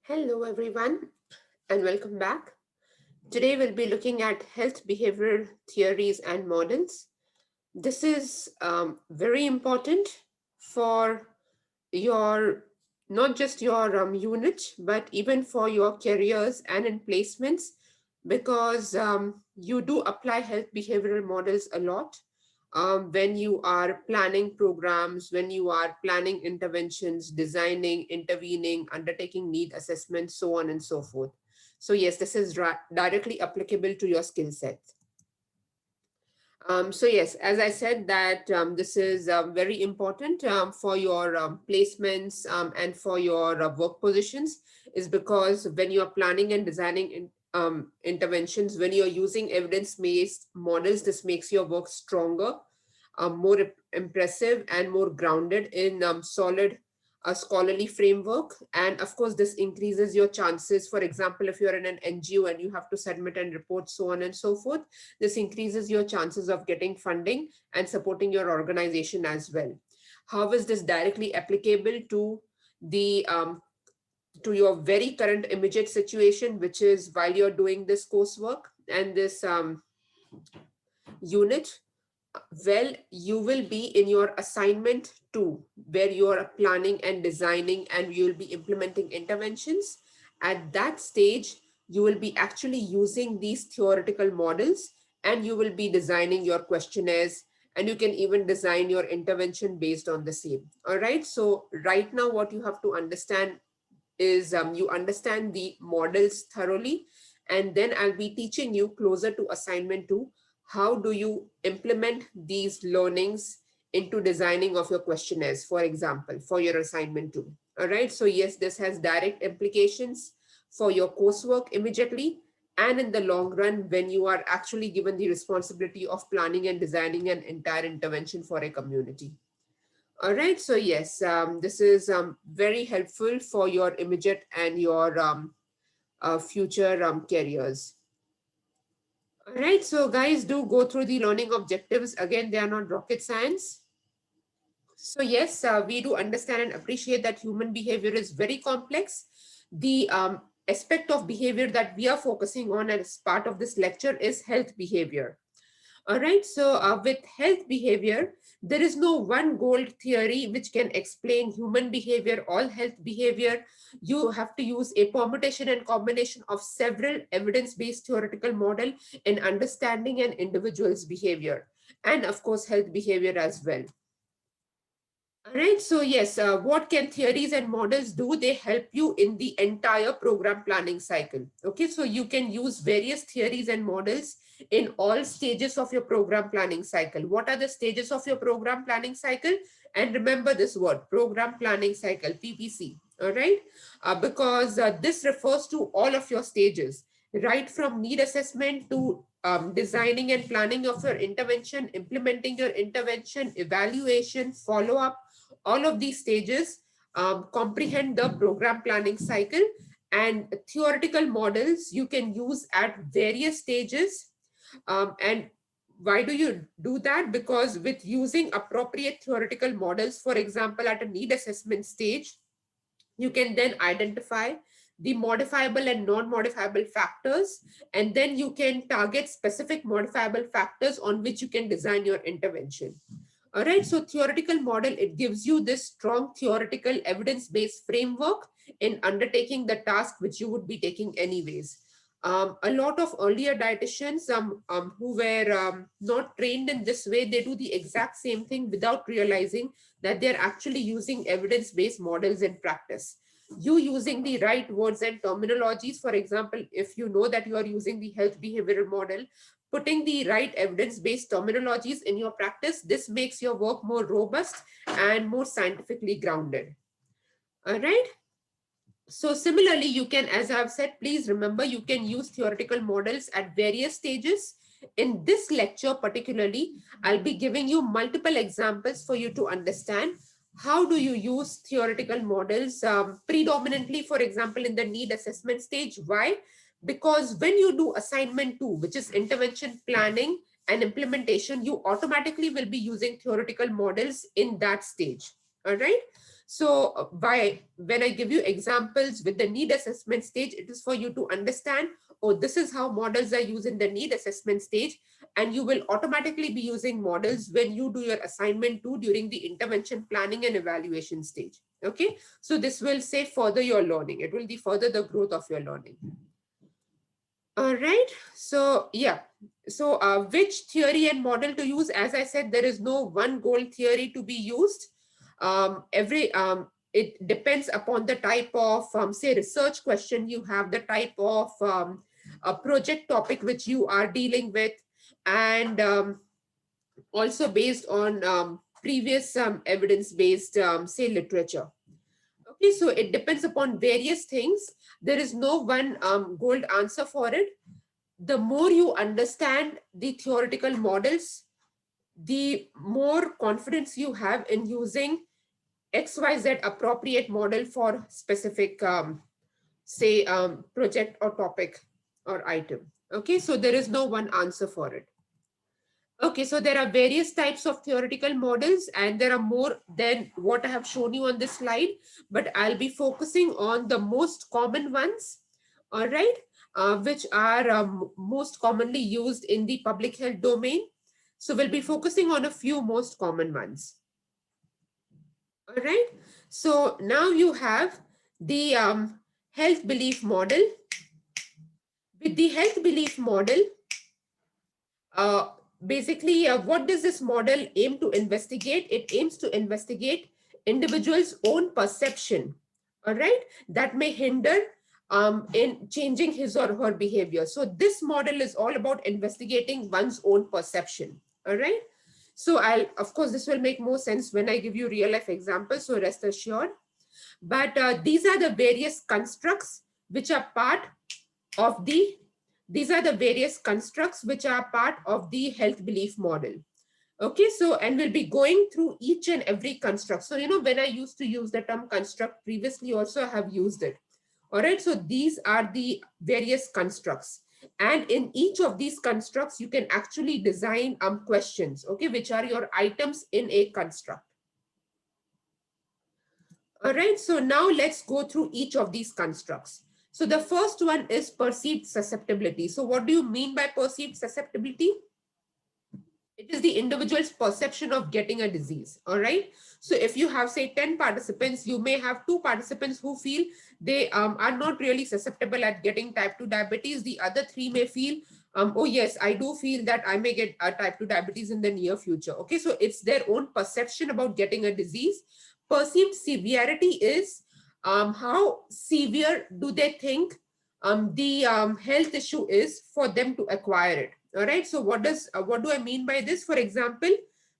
Hello, everyone, and welcome back. Today, we'll be looking at health behavioral theories and models. This is very important for your not just your unit, but even for your careers and in placements, because you do apply health behavioral models a lot when you are planning programs, when you are planning interventions, designing, intervening, undertaking need assessments, so on and so forth. So, yes, this is directly applicable to your skill set. So yes, as I said that this is very important for your placements and for your work positions is because when you are planning and designing interventions, when you're using evidence-based models, this makes your work stronger, more impressive and more grounded in solid a scholarly framework. And of course, this increases your chances. For example, if you're in an NGO and you have to submit and report, so on and so forth, this increases your chances of getting funding and supporting your organization as well. How is this directly applicable the to your very current immediate situation, which is while you're doing this coursework and this unit? Well, you will be in your assignment two, where you are planning and designing and you will be implementing interventions. At that stage, you will be actually using these theoretical models and you will be designing your questionnaires, and you can even design your intervention based on the same. All right. So right now, what you have to understand is you understand the models thoroughly, and then I'll be teaching you closer to assignment two, how do you implement these learnings into designing of your questionnaires, for example, for your assignment two. All right, so yes, this has direct implications for your coursework immediately and in the long run when you are actually given the responsibility of planning and designing an entire intervention for a community. All right, so yes, this is very helpful for your immediate and your future careers. All right, so guys, do go through the learning objectives. Again, they are not rocket science. So yes, we do understand and appreciate that human behavior is very complex. The aspect of behavior that we are focusing on as part of this lecture is health behavior. All right, so with health behavior, there is no one gold theory which can explain human behavior, all health behavior. You have to use a permutation and combination of several evidence-based theoretical model in understanding an individual's behavior, and of course, health behavior as well. All right, so yes, what can theories and models do? They help you in the entire program planning cycle. Okay, so you can use various theories and models in all stages of your program planning cycle. What are the stages of your program planning cycle? And remember this word, program planning cycle, PPC. All right, because this refers to all of your stages, right from need assessment to designing and planning of your intervention, implementing your intervention, evaluation, follow up. All of these stages comprehend the program planning cycle, and theoretical models you can use at various stages. And why do you do that? Because with using appropriate theoretical models, for example, at a need assessment stage, you can then identify the modifiable and non-modifiable factors, and then you can target specific modifiable factors on which you can design your intervention. All right, so theoretical model, it gives you this strong theoretical evidence-based framework in undertaking the task which you would be taking anyways. A lot of earlier dietitians who were not trained in this way, they do the exact same thing without realizing that they're actually using evidence-based models in practice. You using the right words and terminologies, for example, if you know that you are using the health behavioral model, putting the right evidence-based terminologies in your practice, this makes your work more robust and more scientifically grounded. All right. So similarly, you can, as I've said, please remember, you can use theoretical models at various stages. In this lecture particularly, I'll be giving you multiple examples for you to understand how do you use theoretical models predominantly, for example, in the need assessment stage. Why? Because when you do assignment two, which is intervention planning and implementation, you automatically will be using theoretical models in that stage. All right. So when I give you examples with the need assessment stage, it is for you to understand, oh, this is how models are used in the need assessment stage. And you will automatically be using models when you do your assignment 2 during the intervention planning and evaluation stage. Okay, so this will say further your learning. It will be further the growth of your learning. All right. So yeah. So which theory and model to use? As I said, there is no one goal theory to be used. It depends upon the type of say research question you have, the type of a project topic which you are dealing with, and also based on previous evidence-based say literature. Okay, so it depends upon various things. There is no one gold answer for it. The more you understand the theoretical models, the more confidence you have in using XYZ appropriate model for specific, say, project or topic or item. Okay, so there is no one answer for it. Okay, so there are various types of theoretical models, and there are more than what I have shown you on this slide, but I'll be focusing on the most common ones, all right, which are most commonly used in the public health domain. So we'll be focusing on a few most common ones. All right, so now you have the health belief model. With the health belief model, Uh, basically, what does this model aim to investigate? It aims to investigate individuals' own perception, all right, that may hinder in changing his or her behavior. So this model is all about investigating one's own perception, all right? So of course, this will make more sense when I give you real life examples, so rest assured. But these are the various constructs which are part of the these are the various constructs which are part of the health belief model. Okay, so and we'll be going through each and every construct. So when I used to use the term construct previously, also I have used it. All right, so these are the various constructs, and in each of these constructs you can actually design questions, okay, which are your items in a construct. All right, so now let's go through each of these constructs. So the first one is perceived susceptibility. So what do you mean by perceived susceptibility? It is the individual's perception of getting a disease. All right. So if you have, say, 10 participants, you may have 2 participants who feel they are not really susceptible at getting type 2 diabetes. The other 3 may feel, oh, yes, I do feel that I may get type 2 diabetes in the near future. Okay. So it's their own perception about getting a disease. Perceived severity is how severe do they think the health issue is for them to acquire it. All right. So what do I mean by this? For example,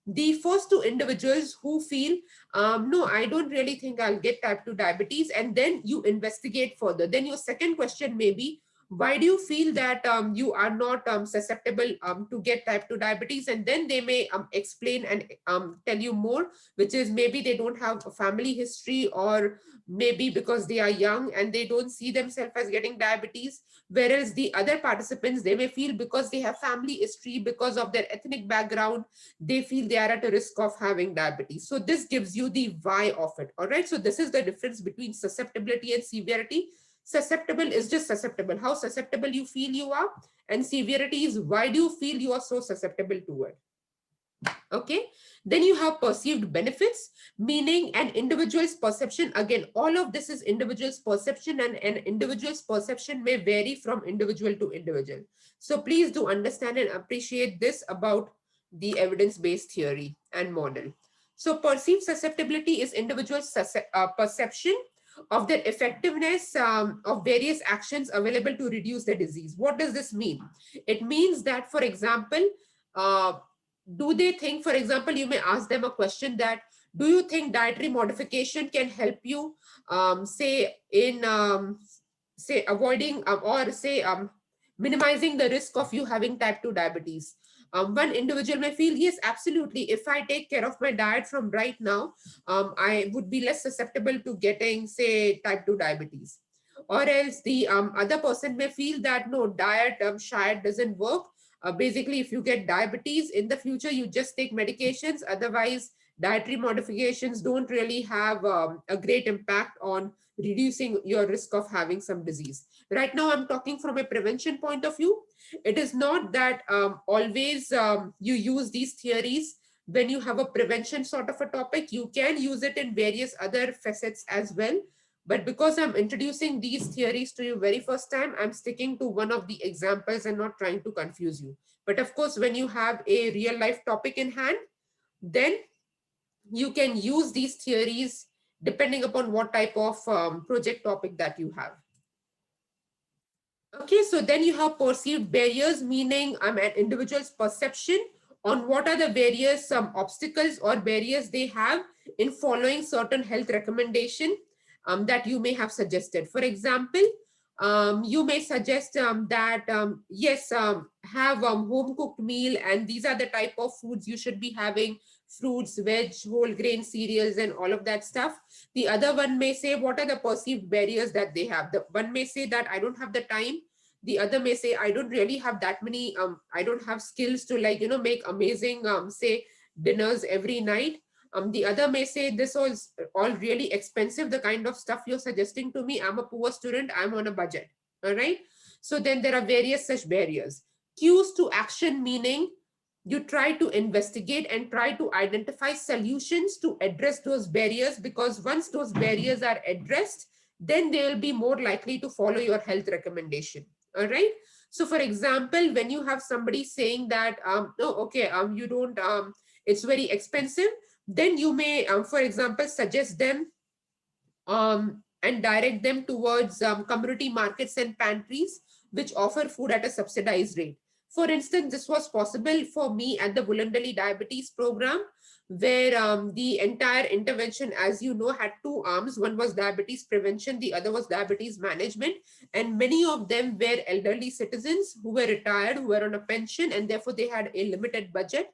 the first 2 individuals who feel, no, I don't really think I'll get type 2 diabetes, and then you investigate further. Then your second question may be, why do you feel that you are not susceptible to get type 2 diabetes? And then they may explain and tell you more, which is maybe they don't have a family history, or maybe because they are young and they don't see themselves as getting diabetes. Whereas the other participants, they may feel because they have family history, because of their ethnic background, they feel they are at a risk of having diabetes. So this gives you the why of it. All right. So this is the difference between susceptibility and severity. Susceptible is just susceptible, how susceptible you feel you are, and severity is why do you feel you are so susceptible to it. Okay, then you have perceived benefits, meaning an individual's perception. Again, all of this is individual's perception, and an individual's perception may vary from individual to individual. So please do understand and appreciate this about the evidence-based theory and model. So perceived susceptibility is individual's perception of the effectiveness of various actions available to reduce the disease. What does this mean? It means that, for example, do they think, for example, you may ask them a question that, do you think dietary modification can help you, say, in, say, avoiding or say, minimizing the risk of you having type 2 diabetes? One individual may feel, yes, absolutely. If I take care of my diet from right now, I would be less susceptible to getting, say, type 2 diabetes. Or else the other person may feel that, no, diet shayad doesn't work. Basically, if you get diabetes in the future, you just take medications. Otherwise, dietary modifications don't really have a great impact on reducing your risk of having some disease. Right now, I'm talking from a prevention point of view. It is not that always you use these theories when you have a prevention sort of a topic. You can use it in various other facets as well. But because I'm introducing these theories to you very first time, I'm sticking to one of the examples and not trying to confuse you. But of course, when you have a real life topic in hand, then you can use these theories depending upon what type of project topic that you have. Okay, so then you have perceived barriers, meaning an individual's perception on what are the various obstacles or barriers they have in following certain health recommendation that you may have suggested. For example, you may suggest that yes, have home cooked meal, and these are the type of foods you should be having: fruits, veg, whole grain cereals, and all of that stuff. The other one may say what are the perceived barriers that they have. The one may say that I don't have the time. The other may say I don't really have that many I don't have skills to, like, make amazing say dinners every night. The other may say this was all really expensive, the kind of stuff you're suggesting to me. I'm a poor student, I'm on a budget. All right, so then there are various such barriers. Cues to action, meaning you try to investigate and try to identify solutions to address those barriers, because once those barriers are addressed, then they will be more likely to follow your health recommendation. All right, so for example, when you have somebody saying that no, okay, you don't it's very expensive, then you may for example suggest them and direct them towards community markets and pantries which offer food at a subsidized rate. For instance, this was possible for me at the Voluntary Diabetes Program, where the entire intervention, as you know, had two arms. One was diabetes prevention, the other was diabetes management. And many of them were elderly citizens who were retired, who were on a pension, and therefore they had a limited budget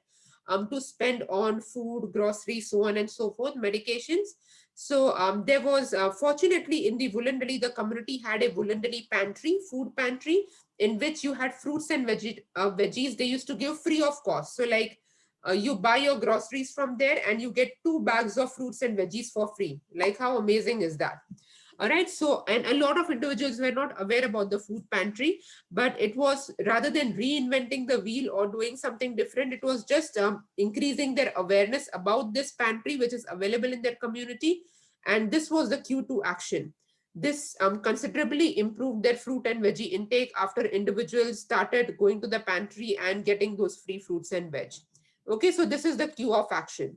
to spend on food, groceries, so on and so forth, medications. So there was, fortunately, in the Wollondali, the community had a Wollondali pantry, food pantry, in which you had fruits and veggies. They used to give free of cost. So like you buy your groceries from there and you get 2 bags of fruits and veggies for free. Like how amazing is that? All right. So, and a lot of individuals were not aware about the food pantry, but it was, rather than reinventing the wheel or doing something different, it was just increasing their awareness about this pantry, which is available in their community. And this was the cue to action. This considerably improved their fruit and veggie intake after individuals started going to the pantry and getting those free fruits and veg. Okay, so this is the cue of action,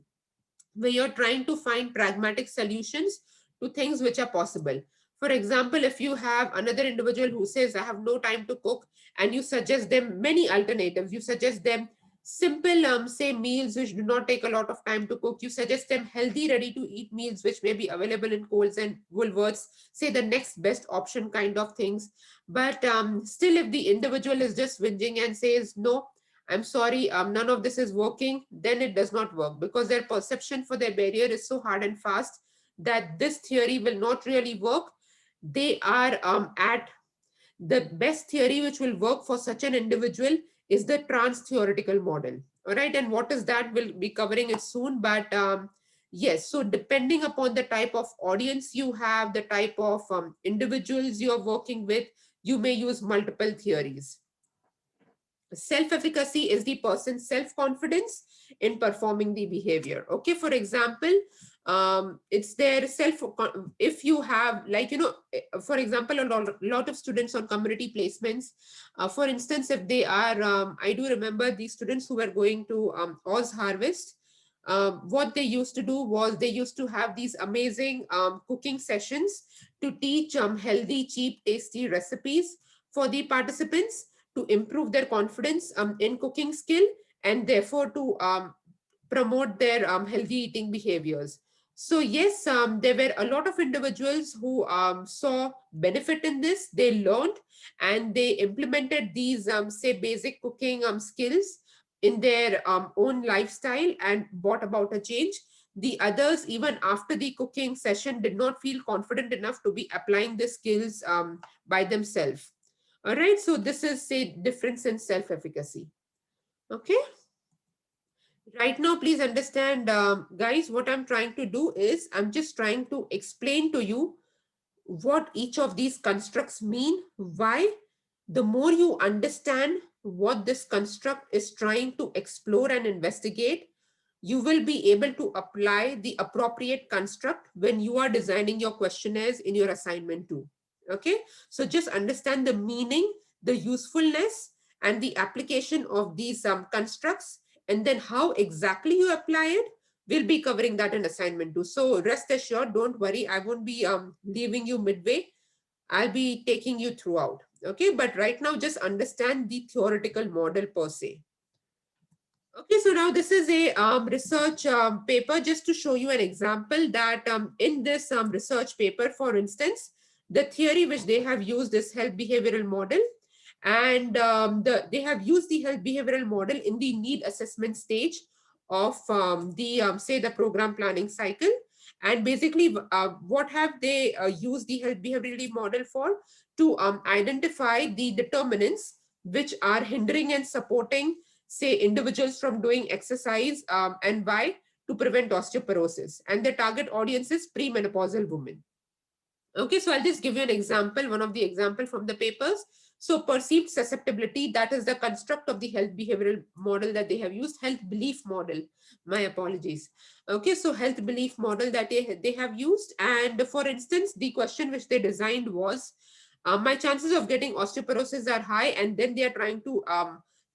where you're trying to find pragmatic solutions to things which are possible. For example, if you have another individual who says, I have no time to cook, and you suggest them many alternatives, you suggest them simple, say, meals which do not take a lot of time to cook, you suggest them healthy, ready to eat meals which may be available in Coles and Woolworths, say the next best option kind of things. But still, if the individual is just whinging and says, no, I'm sorry, none of this is working, then it does not work, because their perception for their barrier is so hard and fast that this theory will not really work. They are at the best theory which will work for such an individual is the trans-theoretical model. All right, and what is that? We'll be covering it soon, but yes, so depending upon the type of audience you have, the type of individuals you're working with, you may use multiple theories. Self-efficacy is the person's self-confidence in performing the behavior. Okay, for example, it's their self, if you have, like, for example, a lot of students on community placements, for instance, if they are, I do remember these students who were going to Oz Harvest. What they used to do was they used to have these amazing cooking sessions to teach healthy, cheap, tasty recipes for the participants, to improve their confidence in cooking skill, and therefore to promote their healthy eating behaviors. So yes, there were a lot of individuals who saw benefit in this. They learned and they implemented these, say, basic cooking skills in their own lifestyle and brought about a change. The others, even after the cooking session, did not feel confident enough to be applying the skills by themselves. All right, so this is, say, difference in self-efficacy. Okay. Right now, please understand, guys, what I'm trying to do is I'm just trying to explain to you what each of these constructs mean, why. The more you understand what this construct is trying to explore and investigate, you will be able to apply the appropriate construct when you are designing your questionnaires in your assignment too. Okay, so just understand the meaning, the usefulness, and the application of these constructs, and then how exactly you apply it. We'll be covering that in assignment too. So rest assured, don't worry, I won't be leaving you midway. I'll be taking you throughout. Okay, but right now just understand the theoretical model per se. Okay, so now this is a research paper just to show you an example that in this research paper, for instance, the theory which they have used is health behavioral model, and they have used the health behavioral model in the need assessment stage of the say the program planning cycle. And basically, what have they used the health behavioral model for? To identify the determinants which are hindering and supporting, say, individuals from doing exercise, and why, to prevent osteoporosis. And the target audience is premenopausal women. Okay, so I'll just give you an example, one of the example from the papers. So perceived susceptibility, that is the construct of the health behavioral model that they have used, health belief model. My apologies. Okay, so health belief model that they have used. And for instance, the question which they designed was, my chances of getting osteoporosis are high, and then they are trying to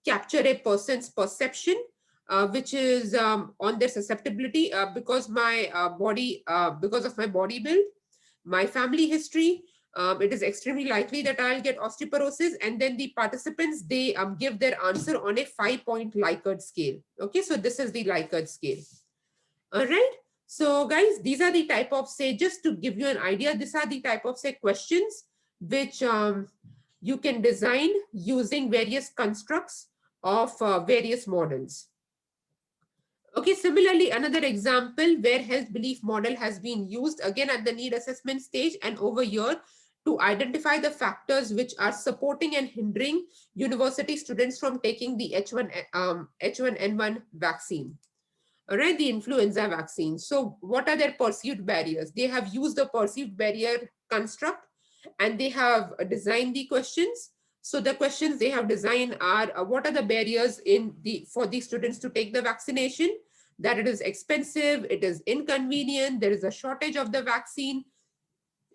capture a person's perception, which is on their susceptibility, because my because of my body build, my family history, it is extremely likely that I'll get osteoporosis. And then the participants, they give their answer on a 5-point Likert scale. Okay, so this is the Likert scale. All right. So guys, these are the type of, say, just to give you an idea, these are the type of, say, questions which you can design using various constructs of various models. Okay, similarly, another example where health belief model has been used again at the need assessment stage and over here to identify the factors which are supporting and hindering university students from taking the H1N1 vaccine. All right, the influenza vaccine. So what are their perceived barriers? They have used the perceived barrier construct and they have designed the questions. So the questions they have designed are, what are the barriers in the for the students to take the vaccination? That it is expensive, it is inconvenient, there is a shortage of the vaccine,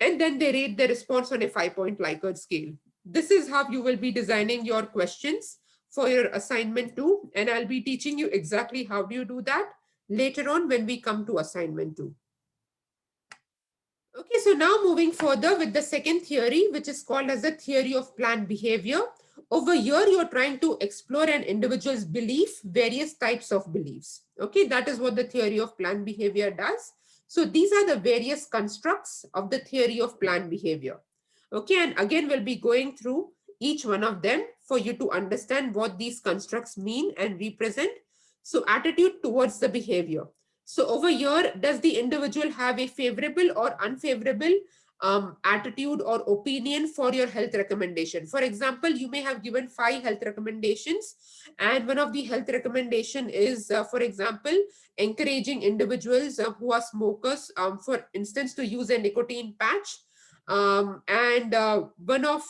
and then they rate the response on a 5-point Likert scale. This is how you will be designing your questions for your assignment two, and I'll be teaching you exactly how do you do that later on when we come to assignment two. Okay, so now moving further with the second theory, which is called as the theory of planned behavior. Over here, you're trying to explore an individual's belief, various types of beliefs. Okay, that is what the theory of planned behavior does. So these are the various constructs of the theory of planned behavior. Okay, and again, we'll be going through each one of them for you to understand what these constructs mean and represent. So attitude towards the behavior. So over here, does the individual have a favorable or unfavorable attitude or opinion for your health recommendation? For example, you may have given 5 health recommendations, and one of the health recommendation is, for example, encouraging individuals who are smokers, for instance, to use a nicotine patch. And one of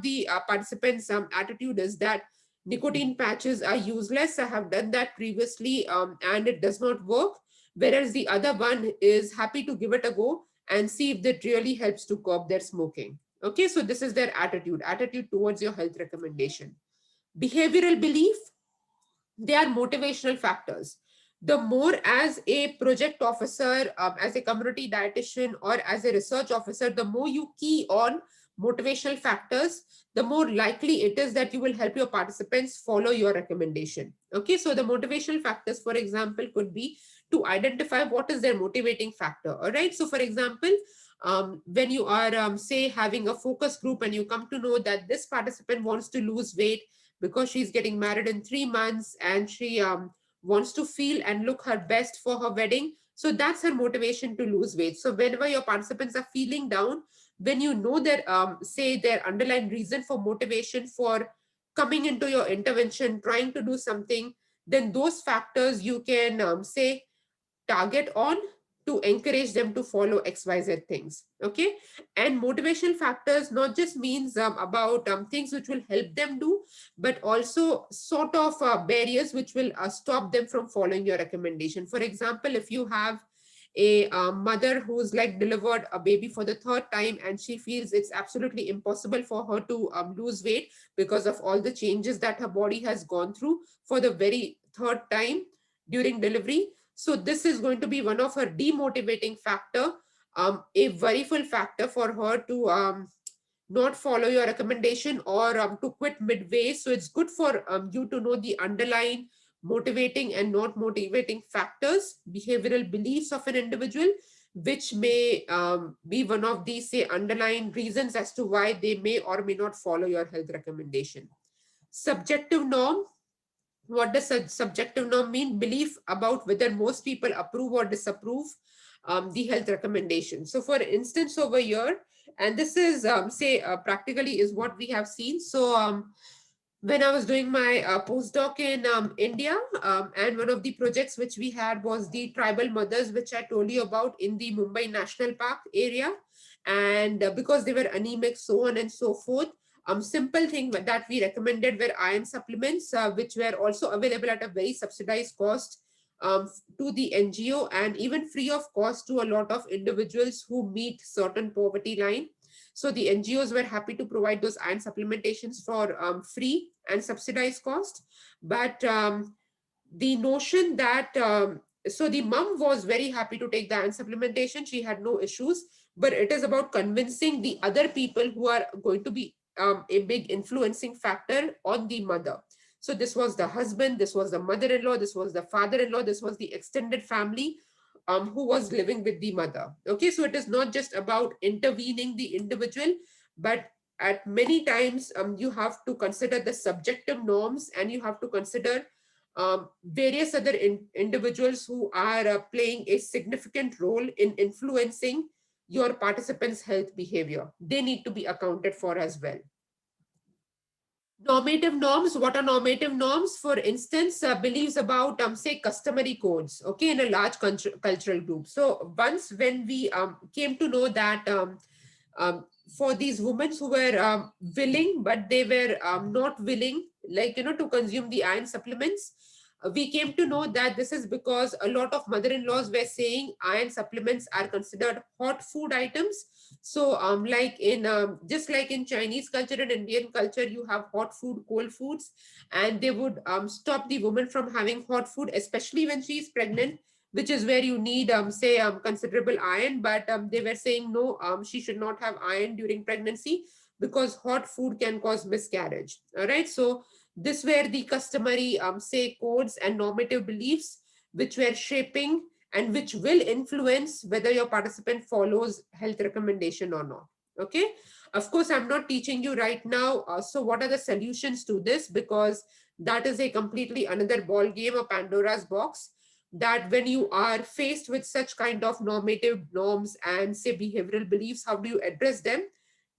the participants' attitude is that nicotine patches are useless. I have done that previously, and it does not work. Whereas the other one is happy to give it a go and see if that really helps to curb their smoking. Okay, so this is their attitude towards your health recommendation. Behavioral belief, they are motivational factors. The more, as a project officer, as a community dietitian, or as a research officer, the more you key on motivational factors, the more likely it is that you will help your participants follow your recommendation. Okay, so the motivational factors, for example, could be to identify what is their motivating factor. All right, so for example, when you are, say, having a focus group and you come to know that this participant wants to lose weight because she's getting married in 3 months and she wants to feel and look her best for her wedding. So that's her motivation to lose weight. So whenever your participants are feeling down, when you know their, say, their underlying reason for motivation for coming into your intervention, trying to do something, then those factors you can say target on to encourage them to follow XYZ things. Okay. And motivational factors not just means about things which will help them do, but also sort of barriers which will stop them from following your recommendation. For example, if you have a mother who's like delivered a baby for the third time and she feels it's absolutely impossible for her to lose weight because of all the changes that her body has gone through for the very third time during delivery. So this is going to be one of her demotivating factor, a worryful factor for her to not follow your recommendation or to quit midway. So it's good for you to know the underlying motivating and not motivating factors, behavioral beliefs of an individual, which may be one of these, say, underlying reasons as to why they may or may not follow your health recommendation. Subjective norm. What does subjective norm mean? Belief about whether most people approve or disapprove the health recommendation. So for instance, over here, and this is say practically is what we have seen. So when I was doing my postdoc in India, and one of the projects which we had was the tribal mothers, which I told you about in the Mumbai National Park area. And because they were anemic, so on and so forth, simple thing that we recommended were iron supplements, which were also available at a very subsidized cost to the NGO and even free of cost to a lot of individuals who meet certain poverty line. So the NGOs were happy to provide those iron supplementations for free and subsidized cost. But the notion that, so the mom was very happy to take the iron supplementation. She had no issues, but it is about convincing the other people who are going to be a big influencing factor on the mother. So this was the husband, this was the mother-in-law, this was the father-in-law, this was the extended family who was living with the mother. Okay, so it is not just about intervening the individual, but at many times you have to consider the subjective norms and you have to consider various other individuals who are playing a significant role in influencing your participants' health behavior. They need to be accounted for as well. Normative norms. What are normative norms? For instance, beliefs about, say, customary codes, okay, in a large cultural group. So once when we came to know that for these women who were willing, but they were not willing, like, to consume the iron supplements, we came to know that this is because a lot of mother-in-laws were saying iron supplements are considered hot food items. So like in just like in Chinese culture and Indian culture, you have hot food, cold foods, and they would stop the woman from having hot food, especially when she is pregnant, which is where you need say considerable iron. But they were saying no, she should not have iron during pregnancy because hot food can cause miscarriage. All right, so this were the customary say codes and normative beliefs which were shaping and which will influence whether your participant follows health recommendation or not. Okay, of course I'm not teaching you right now so what are the solutions to this, because that is a completely another ball game, a Pandora's box, that when you are faced with such kind of normative norms and say behavioral beliefs, how do you address them?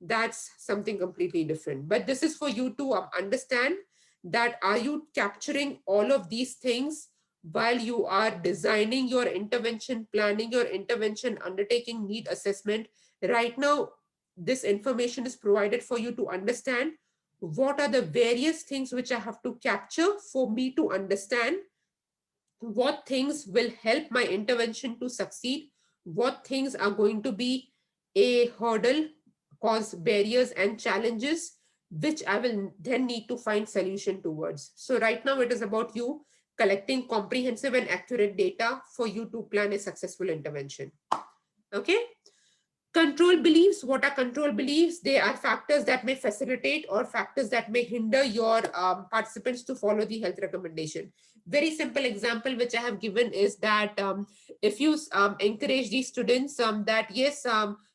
That's something completely different. But this is for you to understand that are you capturing all of these things while you are designing your intervention, planning your intervention, undertaking need assessment. Right now, this information is provided for you to understand what are the various things which I have to capture for me to understand what things will help my intervention to succeed, what things are going to be a hurdle, cause barriers and challenges, which I will then need to find solution towards. So right now it is about you collecting comprehensive and accurate data for you to plan a successful intervention. Okay. Control beliefs. What are control beliefs? They are factors that may facilitate or factors that may hinder your participants to follow the health recommendation. Very simple example which I have given is that if you encourage these students that yes,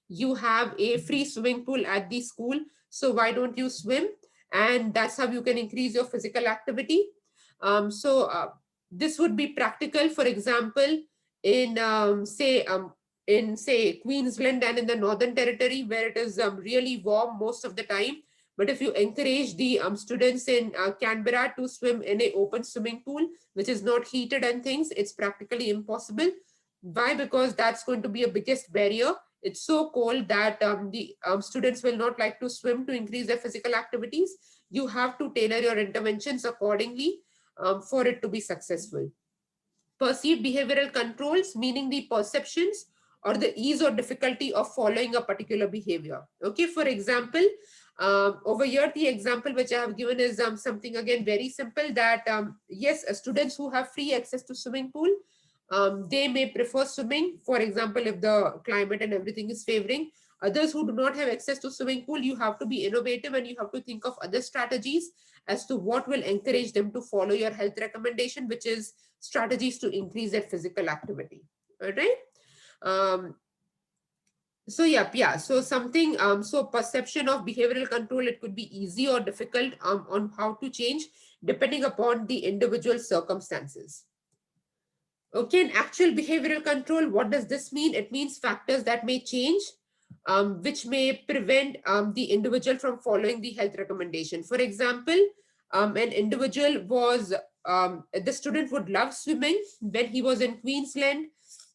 you have a free swimming pool at the school, so why don't you swim? And that's how you can increase your physical activity. So this would be practical, for example, in say Queensland and in the Northern Territory where it is really warm most of the time. But if you encourage the students in Canberra to swim in an open swimming pool, which is not heated and things, it's practically impossible. Why? Because that's going to be a biggest barrier. It's so cold that the students will not like to swim to increase their physical activities. You have to tailor your interventions accordingly for it to be successful. Perceived behavioral controls, meaning the perceptions or the ease or difficulty of following a particular behavior. Okay, for example, over here, the example which I have given is something again very simple that yes, students who have free access to swimming pool, they may prefer swimming. For example, if the climate and everything is favoring. Others who do not have access to swimming pool, you have to be innovative and you have to think of other strategies as to what will encourage them to follow your health recommendation, which is strategies to increase their physical activity. All right. Um, so yeah. So something, so perception of behavioral control, it could be easy or difficult on how to change depending upon the individual circumstances. Okay, and actual behavioral control, what does this mean? It means factors that may change, which may prevent the individual from following the health recommendation. For example, an individual was, the student would love swimming when he was in Queensland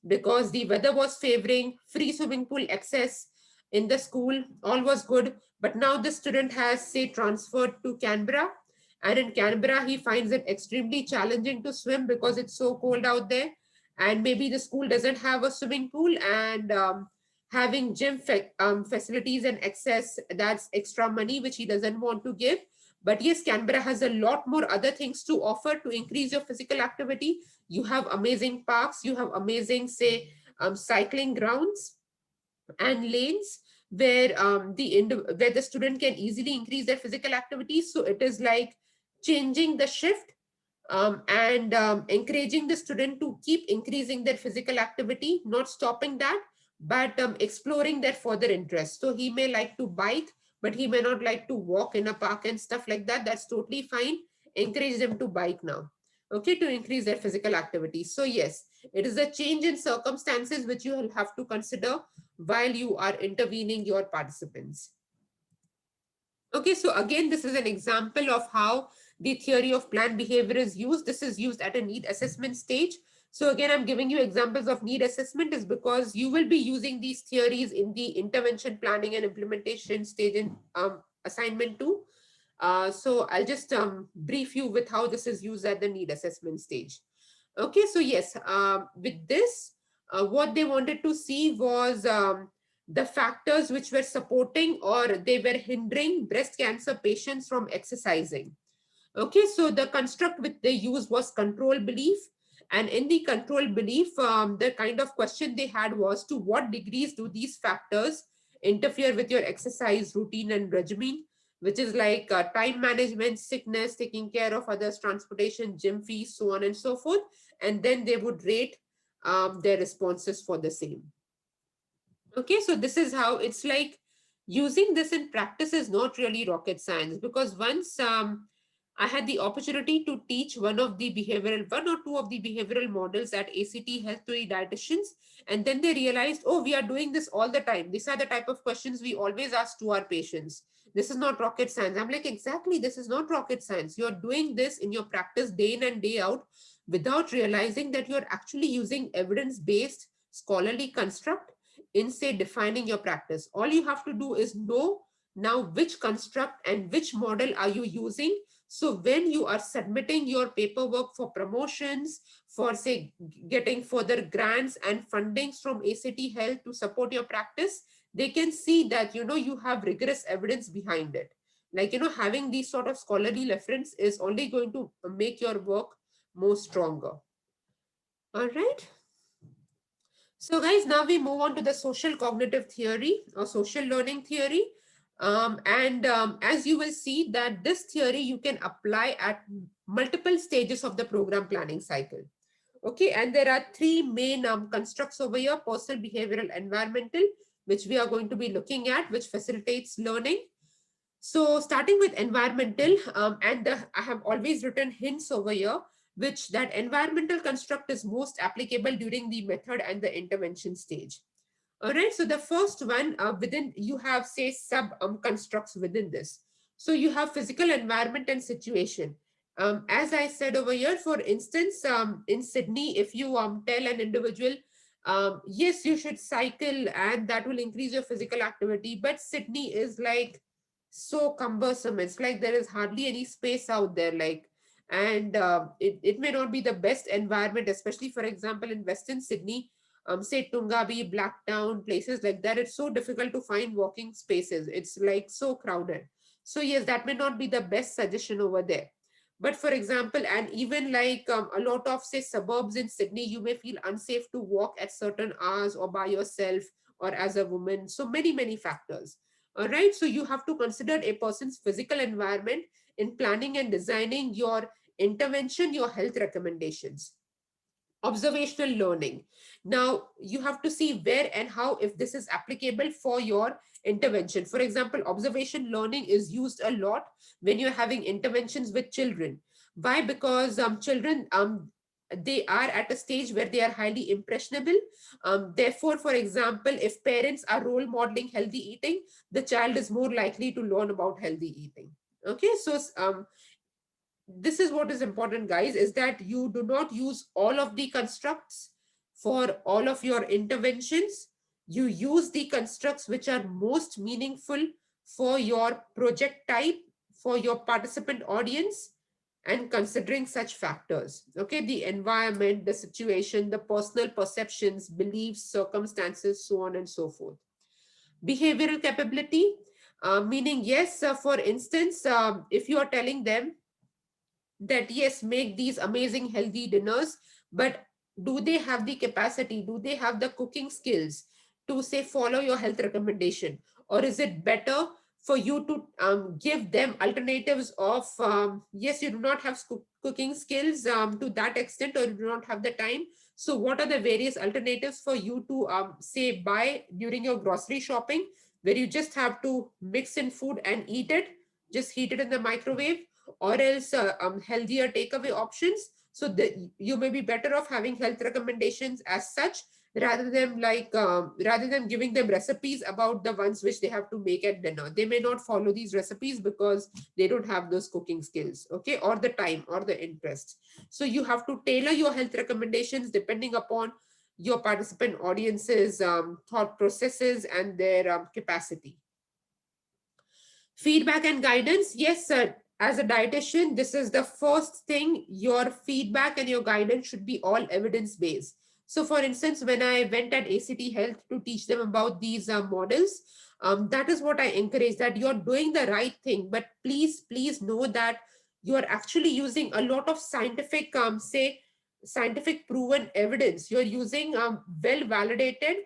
because the weather was favoring, free swimming pool access in the school, all was good. But now the student has, say, transferred to Canberra, and in Canberra, he finds it extremely challenging to swim because it's so cold out there. And maybe the school doesn't have a swimming pool, and having gym facilities and access, that's extra money which he doesn't want to give. But yes, Canberra has a lot more other things to offer to increase your physical activity. You have amazing parks, you have amazing, say, cycling grounds and lanes where where the student can easily increase their physical activity. So it is like changing the shift, and encouraging the student to keep increasing their physical activity, not stopping that, but exploring their further interests. So he may like to bike, but he may not like to walk in a park and stuff like that. That's totally fine. Encourage them to bike now, okay, to increase their physical activity. So yes, it is a change in circumstances which you will have to consider while you are intervening your participants. Okay, so again, this is an example of how the theory of planned behavior is used. This is used at a need assessment stage. So again, I'm giving you examples of need assessment is because you will be using these theories in the intervention planning and implementation stage in assignment 2. So I'll just brief you with how this is used at the need assessment stage. Okay, so yes, with this, what they wanted to see was the factors which were supporting or they were hindering breast cancer patients from exercising. Okay, so the construct which they used was control belief. And in the control belief, the kind of question they had was, to what degrees do these factors interfere with your exercise routine and regimen, which is like time management, sickness, taking care of others, transportation, gym fees, so on and so forth. And then they would rate their responses for the same. Okay, so this is how it's like using this in practice is not really rocket science, because once I had the opportunity to teach one or two of the behavioral models at ACT Health to the dietitians, and then they realized, oh, we are doing this all the time. These are the type of questions we always ask to our patients. This is not rocket science. I'm like, exactly, this is not rocket science. You're doing this in your practice day in and day out without realizing that you're actually using evidence-based scholarly construct in, say, defining your practice. All you have to do is know now which construct and which model are you using. So when you are submitting your paperwork for promotions, for, say, getting further grants and fundings from ACT Health to support your practice, they can see that, you have rigorous evidence behind it. Like, having these sort of scholarly reference is only going to make your work more stronger. All right. So guys, now we move on to the social cognitive theory or social learning theory. As you will see that this theory you can apply at multiple stages of the program planning cycle. Okay, and there are three main constructs over here: personal, behavioral, environmental, which we are going to be looking at, which facilitates learning. So starting with environmental, I have always written hints over here, which that environmental construct is most applicable during the method and the intervention stage. All right, so the first one within, you have, say, sub constructs within this. So you have physical environment and situation. As I said over here, for instance, in Sydney, if you tell an individual, yes, you should cycle and that will increase your physical activity, but Sydney is like so cumbersome. It's like there is hardly any space out there, like, and it may not be the best environment, especially for example in Western Sydney, say Tungabi, Blacktown, places like that. It's so difficult to find walking spaces. It's like so crowded. So yes, that may not be the best suggestion over there. But for example, and even like a lot of say suburbs in Sydney, you may feel unsafe to walk at certain hours or by yourself or as a woman. So many factors. All right. So you have to consider a person's physical environment in planning and designing your intervention, your health recommendations. Observational learning. Now you have to see where and how, if this is applicable for your intervention. For example, observation learning is used a lot when you're having interventions with children. Why? Because children, they are at a stage where they are highly impressionable. Therefore, for example, if parents are role modeling healthy eating, the child is more likely to learn about healthy eating. Okay, so this is what is important, guys, is that you do not use all of the constructs for all of your interventions. You use the constructs which are most meaningful for your project type, for your participant audience, and considering such factors. Okay, the environment, the situation, the personal perceptions, beliefs, circumstances, so on and so forth. Behavioral capability, meaning, yes, for instance, if you are telling them that yes, make these amazing healthy dinners, but do they have the capacity, do they have the cooking skills to say follow your health recommendation? Or is it better for you to give them alternatives of yes, you do not have cooking skills to that extent, or you do not have the time, so what are the various alternatives for you to say buy during your grocery shopping, where you just have to mix in food and eat it, just heat it in the microwave, or else healthier takeaway options. So that you may be better off having health recommendations as such, rather than giving them recipes about the ones which they have to make at dinner. They may not follow these recipes because they don't have those cooking skills, okay, or the time or the interest. So you have to tailor your health recommendations depending upon your participant audiences thought processes and their capacity. Feedback and guidance. Yes, sir. As a dietitian, this is the first thing. Your feedback and your guidance should be all evidence based. So, for instance, when I went at ACT Health to teach them about these models, that is what I encourage, that you're doing the right thing. But please know that you're actually using a lot of scientific, scientific proven evidence. You're using well validated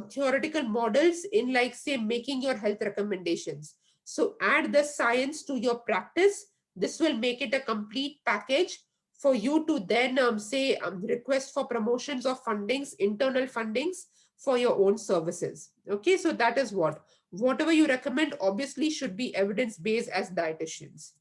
theoretical models in, like, say, making your health recommendations. So add the science to your practice. This will make it a complete package for you to then say request for promotions of fundings, internal fundings for your own services. Okay, so that is whatever you recommend obviously should be evidence based as dietitians.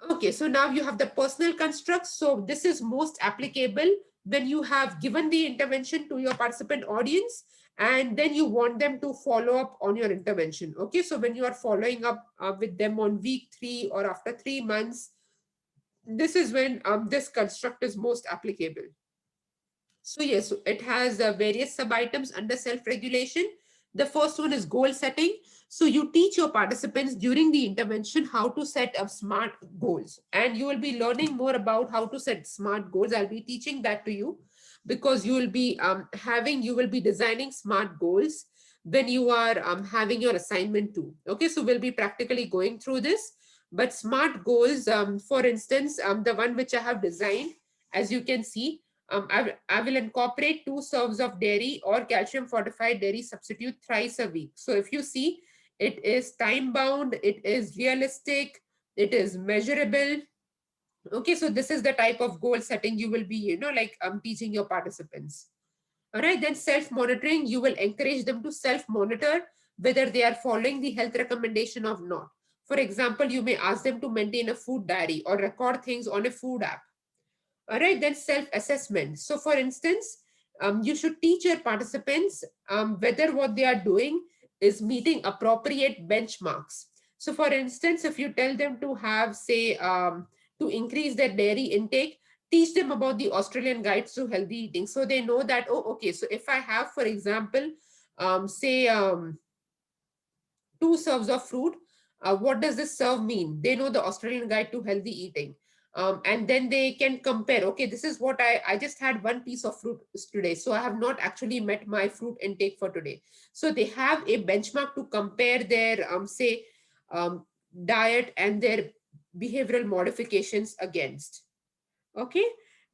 Okay, so now you have the personal constructs. So this is most applicable when you have given the intervention to your participant audience and then you want them to follow up on your intervention. Okay, so when you are following up with them on week 3 or after 3 months, this is when this construct is most applicable. So yes, it has various sub-items under self-regulation. The first one is goal setting. So you teach your participants during the intervention how to set up smart goals. And you will be learning more about how to set smart goals. I'll be teaching that to you because you will be you will be designing smart goals when you are having your assignment too. Okay, so we'll be practically going through this. But smart goals, for instance, the one which I have designed, as you can see, I will incorporate 2 serves of dairy or calcium fortified dairy substitute thrice a week. So if you see, it is time bound, it is realistic, it is measurable. Okay, so this is the type of goal setting you will be, like teaching your participants. All right, then self-monitoring, you will encourage them to self-monitor whether they are following the health recommendation or not. For example, you may ask them to maintain a food diary or record things on a food app. All right, then self-assessment. So for instance, you should teach your participants whether what they are doing is meeting appropriate benchmarks. So for instance, if you tell them to have, say, to increase their dairy intake, teach them about the Australian guides to healthy eating. So they know that, oh, okay, so if I have, for example, say, 2 serves of fruit. What does this serve mean? They know the Australian Guide to Healthy Eating. And then they can compare, okay, this is what I just had one piece of fruit today. So I have not actually met my fruit intake for today. So they have a benchmark to compare their, say, um, diet and their behavioral modifications against. Okay,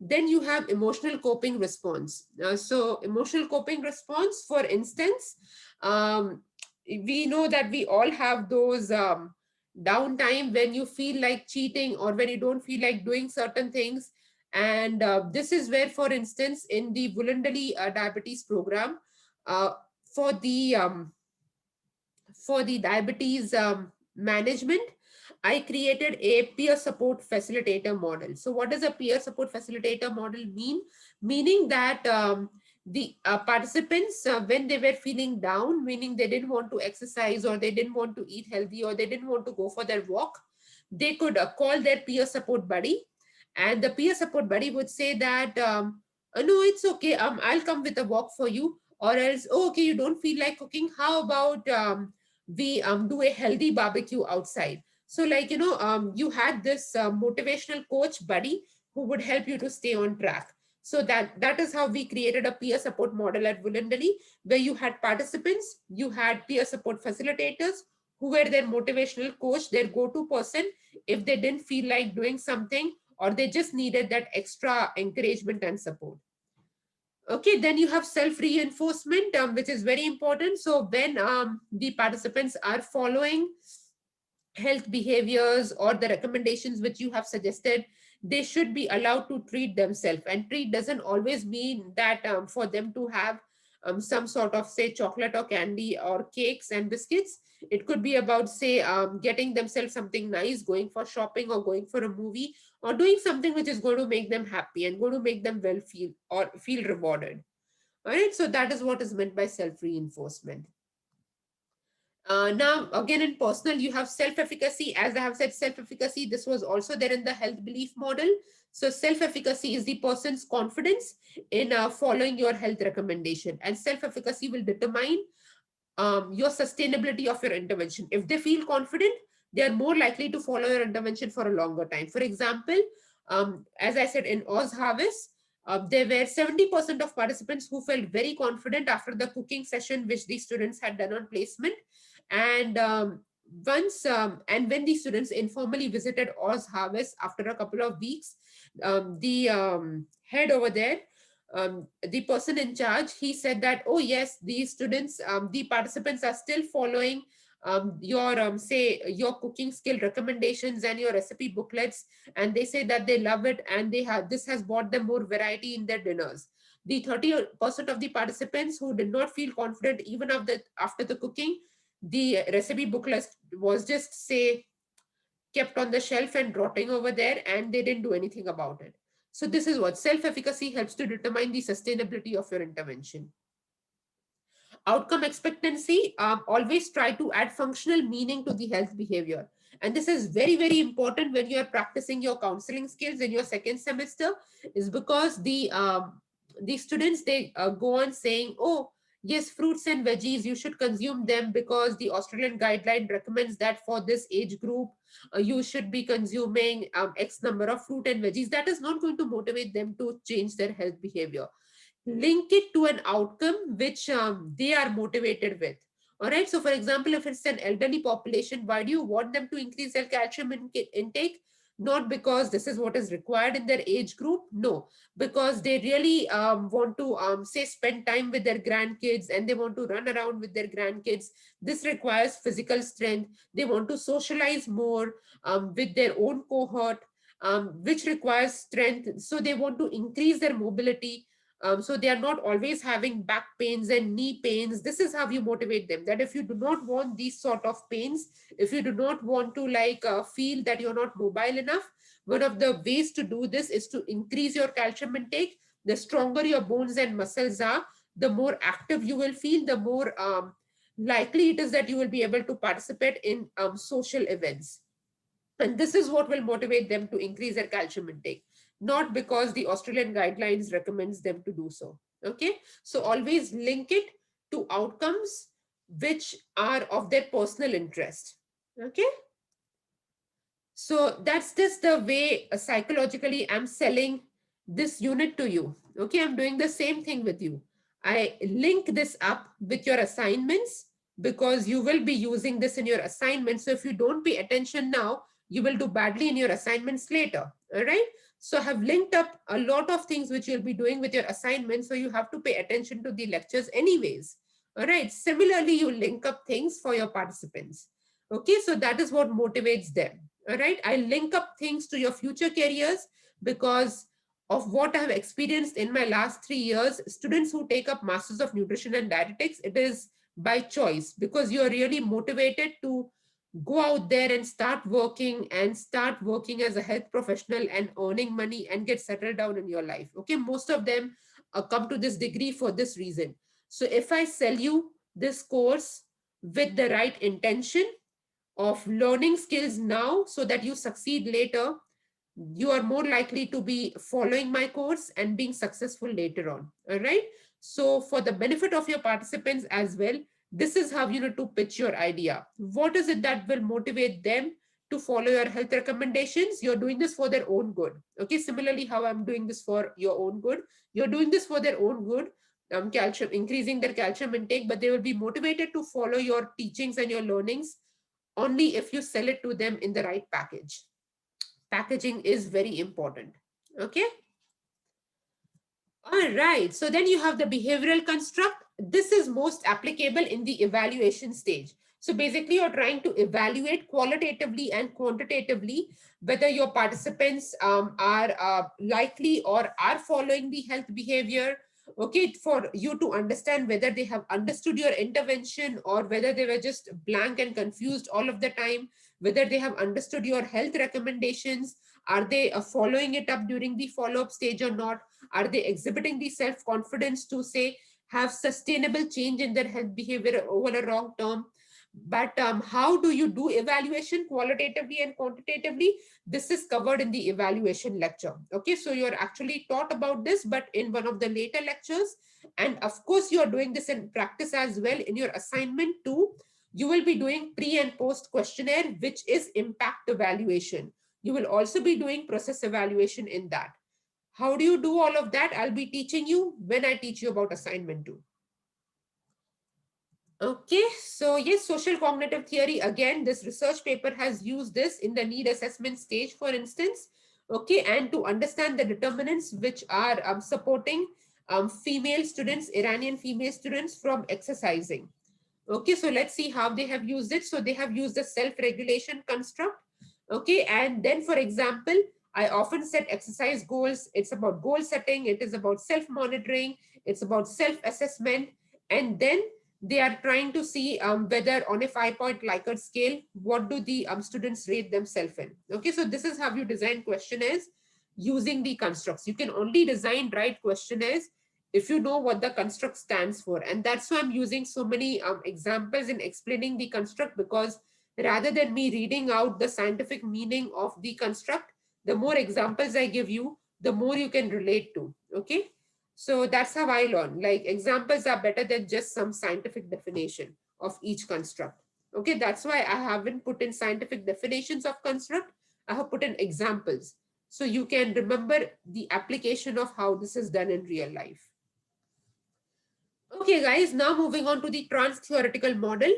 then you have emotional coping response. So emotional coping response, for instance, we know that we all have those downtime when you feel like cheating or when you don't feel like doing certain things. And this is where, for instance, in the voluntary diabetes program, uh, for the diabetes management, I created a peer support facilitator model. So what does a peer support facilitator model mean? Meaning that the participants, when they were feeling down, meaning they didn't want to exercise or they didn't want to eat healthy or they didn't want to go for their walk, they could call their peer support buddy, and the peer support buddy would say that, no, it's okay, I'll come with a walk for you. Or else, oh, okay, you don't feel like cooking, how about we do a healthy barbecue outside. So like, you had this motivational coach buddy who would help you to stay on track. So that is how we created a peer support model at Volundali, where you had participants, you had peer support facilitators who were their motivational coach, their go-to person if they didn't feel like doing something or they just needed that extra encouragement and support. Okay, then you have self-reinforcement, which is very important. So when the participants are following health behaviors or the recommendations which you have suggested, they should be allowed to treat themselves. And treat doesn't always mean that for them to have some sort of, say, chocolate or candy or cakes and biscuits. It could be about, say, getting themselves something nice, going for shopping or going for a movie, or doing something which is going to make them happy and going to make them well feel or feel rewarded. All right, so that is what is meant by self reinforcement. Now, again, in personal, you have self-efficacy. As I have said, self-efficacy, this was also there in the health belief model. So self-efficacy is the person's confidence in following your health recommendation. And self-efficacy will determine your sustainability of your intervention. If they feel confident, they are more likely to follow your intervention for a longer time. For example, as I said, in Oz Harvest, there were 70% of participants who felt very confident after the cooking session, which the students had done on placement. And and when the students informally visited Oz Harvest after a couple of weeks, the head over there, the person in charge, he said that, oh yes, these students, the participants are still following your say your cooking skill recommendations and your recipe booklets, and they say that they love it, and they have this has brought them more variety in their dinners. The 30% of the participants who did not feel confident even after the cooking, the recipe booklet was just, say, kept on the shelf and rotting over there, and they didn't do anything about it. So this is what self-efficacy helps to determine the sustainability of your intervention. Outcome expectancy, always try to add functional meaning to the health behavior. And this is very, very important when you are practicing your counseling skills in your second semester, is because the students, they go on saying, oh, yes, fruits and veggies, you should consume them because the Australian guideline recommends that for this age group, you should be consuming X number of fruit and veggies. That is not going to motivate them to change their health behavior. Link it to an outcome which they are motivated with. All right. So, for example, if it's an elderly population, why do you want them to increase their calcium intake? Not because this is what is required in their age group. No, because they really want to, say, spend time with their grandkids and they want to run around with their grandkids. This requires physical strength. They want to socialize more with their own cohort, which requires strength. So, they want to increase their mobility, so they are not always having back pains and knee pains. This is how you motivate them, that if you do not want these sort of pains, if you do not want to like feel that you're not mobile enough, one of the ways to do this is to increase your calcium intake. The stronger your bones and muscles are, the more active you will feel, the more likely it is that you will be able to participate in social events. And this is what will motivate them to increase their calcium intake, not because the Australian guidelines recommends them to do so. Okay, so always link it to outcomes which are of their personal interest. Okay, so that's just the way psychologically I'm selling this unit to you. Okay, I'm doing the same thing with you. I link this up with your assignments because you will be using this in your assignments. So if you don't pay attention now, you will do badly in your assignments later. All right. So I have linked up a lot of things which you'll be doing with your assignments. So you have to pay attention to the lectures anyways. All right. Similarly, you link up things for your participants. Okay. So that is what motivates them. All right, I link up things to your future careers because of what I have experienced in my last 3 years. Students who take up Masters of Nutrition and Dietetics, it is by choice because you are really motivated to go out there and start working as a health professional and earning money and get settled down in your life. Okay, most of them come to this degree for this reason. So if I sell you this course with the right intention of learning skills now so that you succeed later, you are more likely to be following my course and being successful later on. All right. So, for the benefit of your participants as well, this is how you need to pitch your idea. What is it that will motivate them to follow your health recommendations? You're doing this for their own good. Okay. Similarly, how I'm doing this for your own good, you're doing this for their own good. Calcium, increasing their calcium intake, but they will be motivated to follow your teachings and your learnings only if you sell it to them in the right package. Packaging is very important. Okay. All right. So then you have the behavioral construct. This is most applicable in the evaluation stage. So basically, you're trying to evaluate qualitatively and quantitatively whether your participants are likely or are following the health behavior. Okay, for you to understand whether they have understood your intervention or whether they were just blank and confused all of the time, whether they have understood your health recommendations, are they following it up during the follow up stage or not? Are they exhibiting the self confidence to say have sustainable change in their health behavior over a long term? But how do you do evaluation qualitatively and quantitatively? This is covered in the evaluation lecture. Okay, so you're actually taught about this, but in one of the later lectures. And of course, you're doing this in practice as well in your assignment too. You will be doing pre and post questionnaire, which is impact evaluation. You will also be doing process evaluation in that. How do you do all of that? I'll be teaching you when I teach you about assignment 2. Okay, so yes, social cognitive theory. Again, this research paper has used this in the need assessment stage, for instance. Okay, and to understand the determinants which are supporting female students, Iranian female students from exercising. Okay, so let's see how they have used it. So they have used the self-regulation construct. Okay, and then for example, I often set exercise goals. It's about goal setting. It is about self-monitoring. It's about self-assessment. And then they are trying to see whether on a 5-point Likert scale, what do the students rate themselves in. Okay, so this is how you design questionnaires using the constructs. You can only design right questionnaires if you know what the construct stands for. And that's why I'm using so many examples in explaining the construct, because rather than me reading out the scientific meaning of the construct, the more examples I give you, the more you can relate to. Okay. So that's how I learn. Like examples are better than just some scientific definition of each construct. Okay. That's why I haven't put in scientific definitions of construct. I have put in examples. So you can remember the application of how this is done in real life. Okay, guys, now moving on to the trans-theoretical model.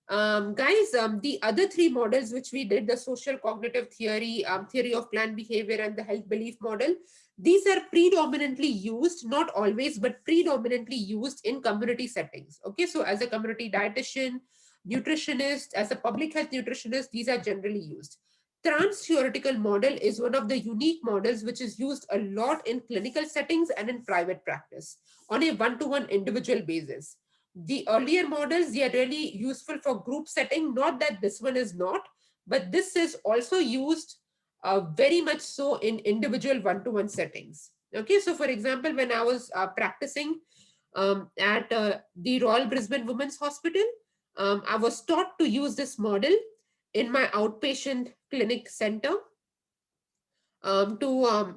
Guys, the other three models which we did, the social cognitive theory, theory of planned behavior, and the health belief model, these are predominantly used, not always, but predominantly used in community settings. Okay, so as a community dietitian, nutritionist, as a public health nutritionist, these are generally used. Trans-theoretical model is one of the unique models which is used a lot in clinical settings and in private practice on a one-to-one individual basis. The earlier models, they are really useful for group setting, not that this one is not, but this is also used very much so in individual one-to-one settings. Okay, so for example, when I was practicing at the Royal Brisbane Women's Hospital, I was taught to use this model in my outpatient clinic center to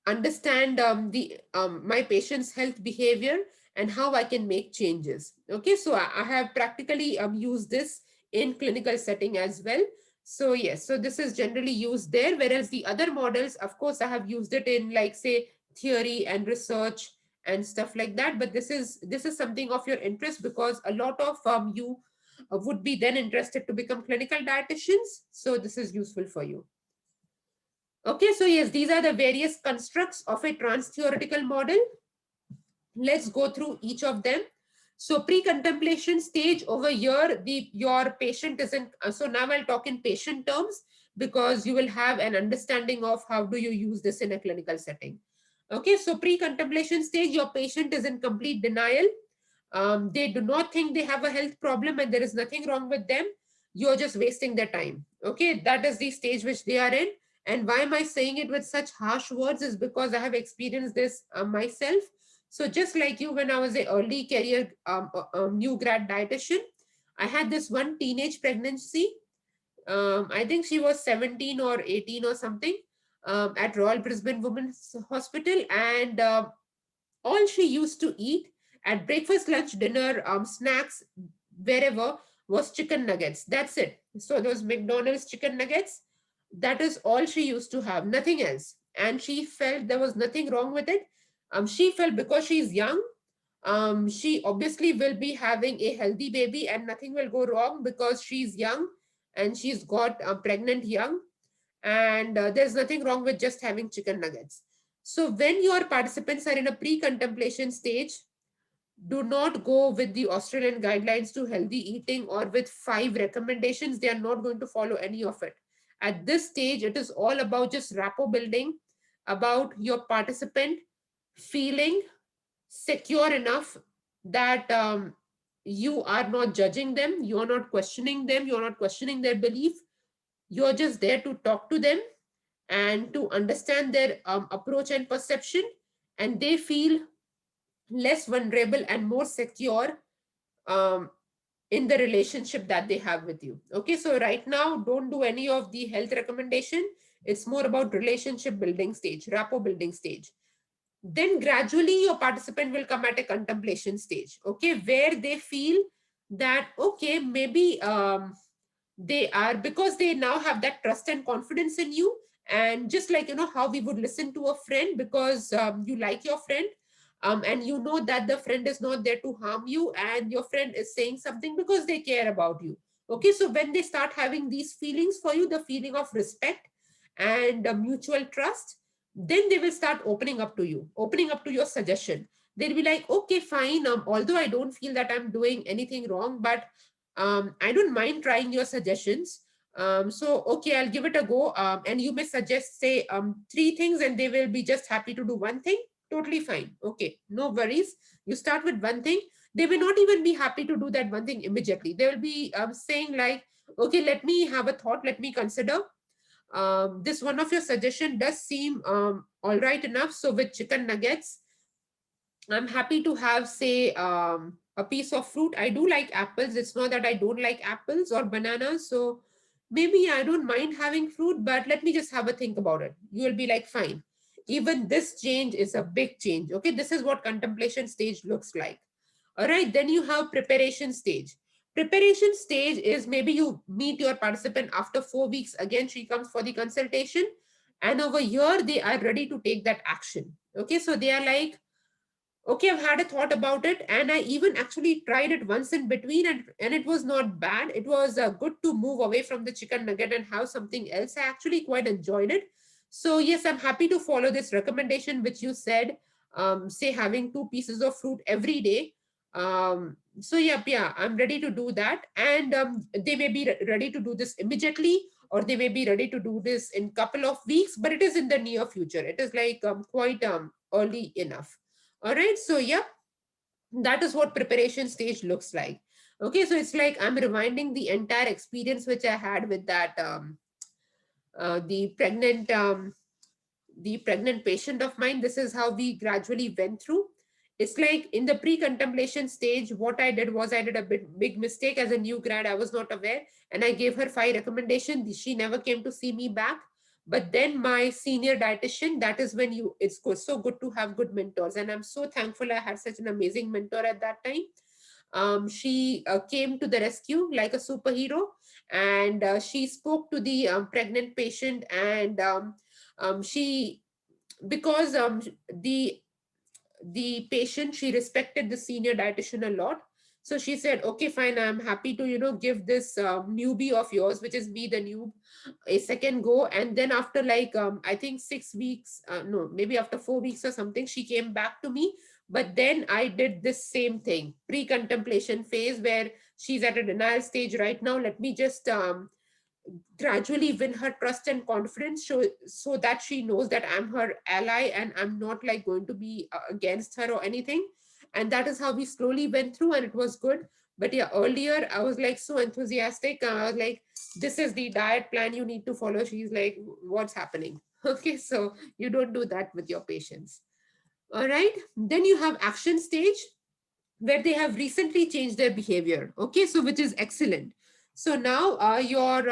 understand the my patient's health behavior and how I can make changes. Okay, so I have practically used this in clinical setting as well. So yes, so this is generally used there, whereas the other models, of course, I have used it in like say theory and research and stuff like that. But this is something of your interest because a lot of you would be then interested to become clinical dietitians. So this is useful for you. Okay, so yes, these are the various constructs of a trans-theoretical model. Let's go through each of them. So pre-contemplation stage over here, your patient isn't, so now I'll talk in patient terms because you will have an understanding of how do you use this in a clinical setting. Okay, so pre-contemplation stage, your patient is in complete denial. They do not think they have a health problem and there is nothing wrong with them. You're just wasting their time. Okay, that is the stage which they are in. And why am I saying it with such harsh words is because I have experienced this myself. So just like you, when I was a early career new grad dietitian, I had this one teenage pregnancy. I think she was 17 or 18 or something, at Royal Brisbane Women's Hospital. And all she used to eat at breakfast, lunch, dinner, snacks, wherever, was chicken nuggets. That's it. So those McDonald's chicken nuggets, that is all she used to have, nothing else. And she felt there was nothing wrong with it. She felt because she's young, she obviously will be having a healthy baby and nothing will go wrong because she's young and she's got pregnant young, and there's nothing wrong with just having chicken nuggets. So when your participants are in a pre-contemplation stage, do not go with the Australian guidelines to healthy eating or with 5 recommendations. They are not going to follow any of it. At this stage, it is all about just rapport building, about your participant feeling secure enough that you are not judging them, you're not questioning them, you're not questioning their belief. You're just there to talk to them and to understand their approach and perception, and they feel less vulnerable and more secure um, in the relationship that they have with you. Okay, so right now, don't do any of the health recommendation. It's more about relationship building stage, rapport building stage. Then gradually your participant will come at a contemplation stage, okay, where they feel that, okay, maybe they are, because they now have that trust and confidence in you. And just like, how we would listen to a friend because you like your friend, and you know that the friend is not there to harm you and your friend is saying something because they care about you. Okay, so when they start having these feelings for you, the feeling of respect and mutual trust, then they will start opening up to you, opening up to your suggestion. They'll be like, okay, fine, although I don't feel that I'm doing anything wrong, but I don't mind trying your suggestions. So, okay, I'll give it a go. And you may suggest, say, 3 things, and they will be just happy to do one thing. Totally fine. Okay, no worries. You start with one thing. They may not even be happy to do that one thing immediately. They will be saying, like, okay, let me have a thought, let me consider. This one of your suggestion does seem all right enough. So, with chicken nuggets, I'm happy to have, say, a piece of fruit. I do like apples. It's not that I don't like apples or bananas. So maybe I don't mind having fruit, but let me just have a think about it. You will be like, fine. Even this change is a big change. Okay, this is what contemplation stage looks like. All right, then you have preparation stage. Preparation stage is maybe you meet your participant after 4 weeks. Again, she comes for the consultation, and over here they are ready to take that action. Okay, so they are like, okay, I've had a thought about it, and I even actually tried it once in between, and it was not bad. It was good to move away from the chicken nugget and have something else. I actually quite enjoyed it. So yes, I'm happy to follow this recommendation which you said, say having 2 pieces of fruit every day. So yeah, I'm ready to do that. And they may be ready to do this immediately, or they may be ready to do this in couple of weeks, but it is in the near future. It is like quite early enough. All right, so yeah, that is what preparation stage looks like. Okay, so it's like I'm rewinding the entire experience which I had with that uh, the pregnant um, the pregnant patient of mine. This is how we gradually went through. It's like in the pre-contemplation stage, what I did was I did a big mistake as a new grad. I was not aware, and I gave her 5 recommendations. She never came to see me back. But then my senior dietitian, that is when so good to have good mentors. And I'm so thankful I had such an amazing mentor at that time. She came to the rescue like a superhero, and she spoke to the pregnant patient, and she because the patient, she respected the senior dietitian a lot. So she said, okay, fine, I'm happy to give this newbie of yours, which is me, the noob, a second go. And then after like I think 6 weeks, no, maybe after 4 weeks or something, she came back to me. But then I did this same thing, pre-contemplation phase, where she's at a denial stage right now. Let me just gradually win her trust and confidence, so that she knows that I'm her ally and I'm not like going to be against her or anything. And that is how we slowly went through, and it was good. But yeah, earlier I was like so enthusiastic. I was like, this is the diet plan you need to follow. She's like, what's happening? Okay, so you don't do that with your patients. All right, then you have action stage, where they have recently changed their behavior. Okay, so which is excellent. So now your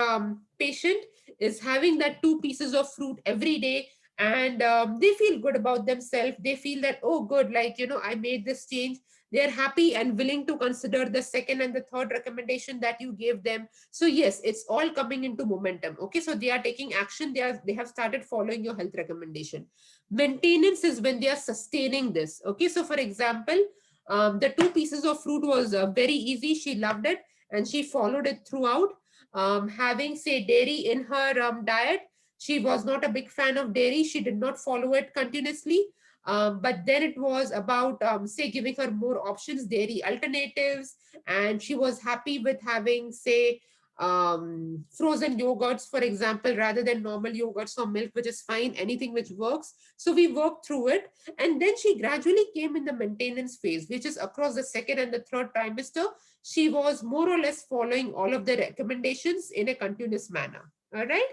patient is having that 2 pieces of fruit every day, and they feel good about themselves. They feel that, oh, good, like, I made this change. They're happy and willing to consider the second and the third recommendation that you gave them. So yes, it's all coming into momentum. Okay, so they are taking action. They have started following your health recommendation. Maintenance is when they are sustaining this. Okay, so for example, the 2 pieces of fruit was very easy. She loved it and she followed it throughout. Having, say, dairy in her diet, she was not a big fan of dairy. She did not follow it continuously. But then it was about, say, giving her more options, dairy alternatives, and she was happy with having, say, frozen yogurts, for example, rather than normal yogurts or milk, which is fine, anything which works. So we worked through it. And then she gradually came in the maintenance phase, which is across the second and the third trimester. She was more or less following all of the recommendations in a continuous manner. All right.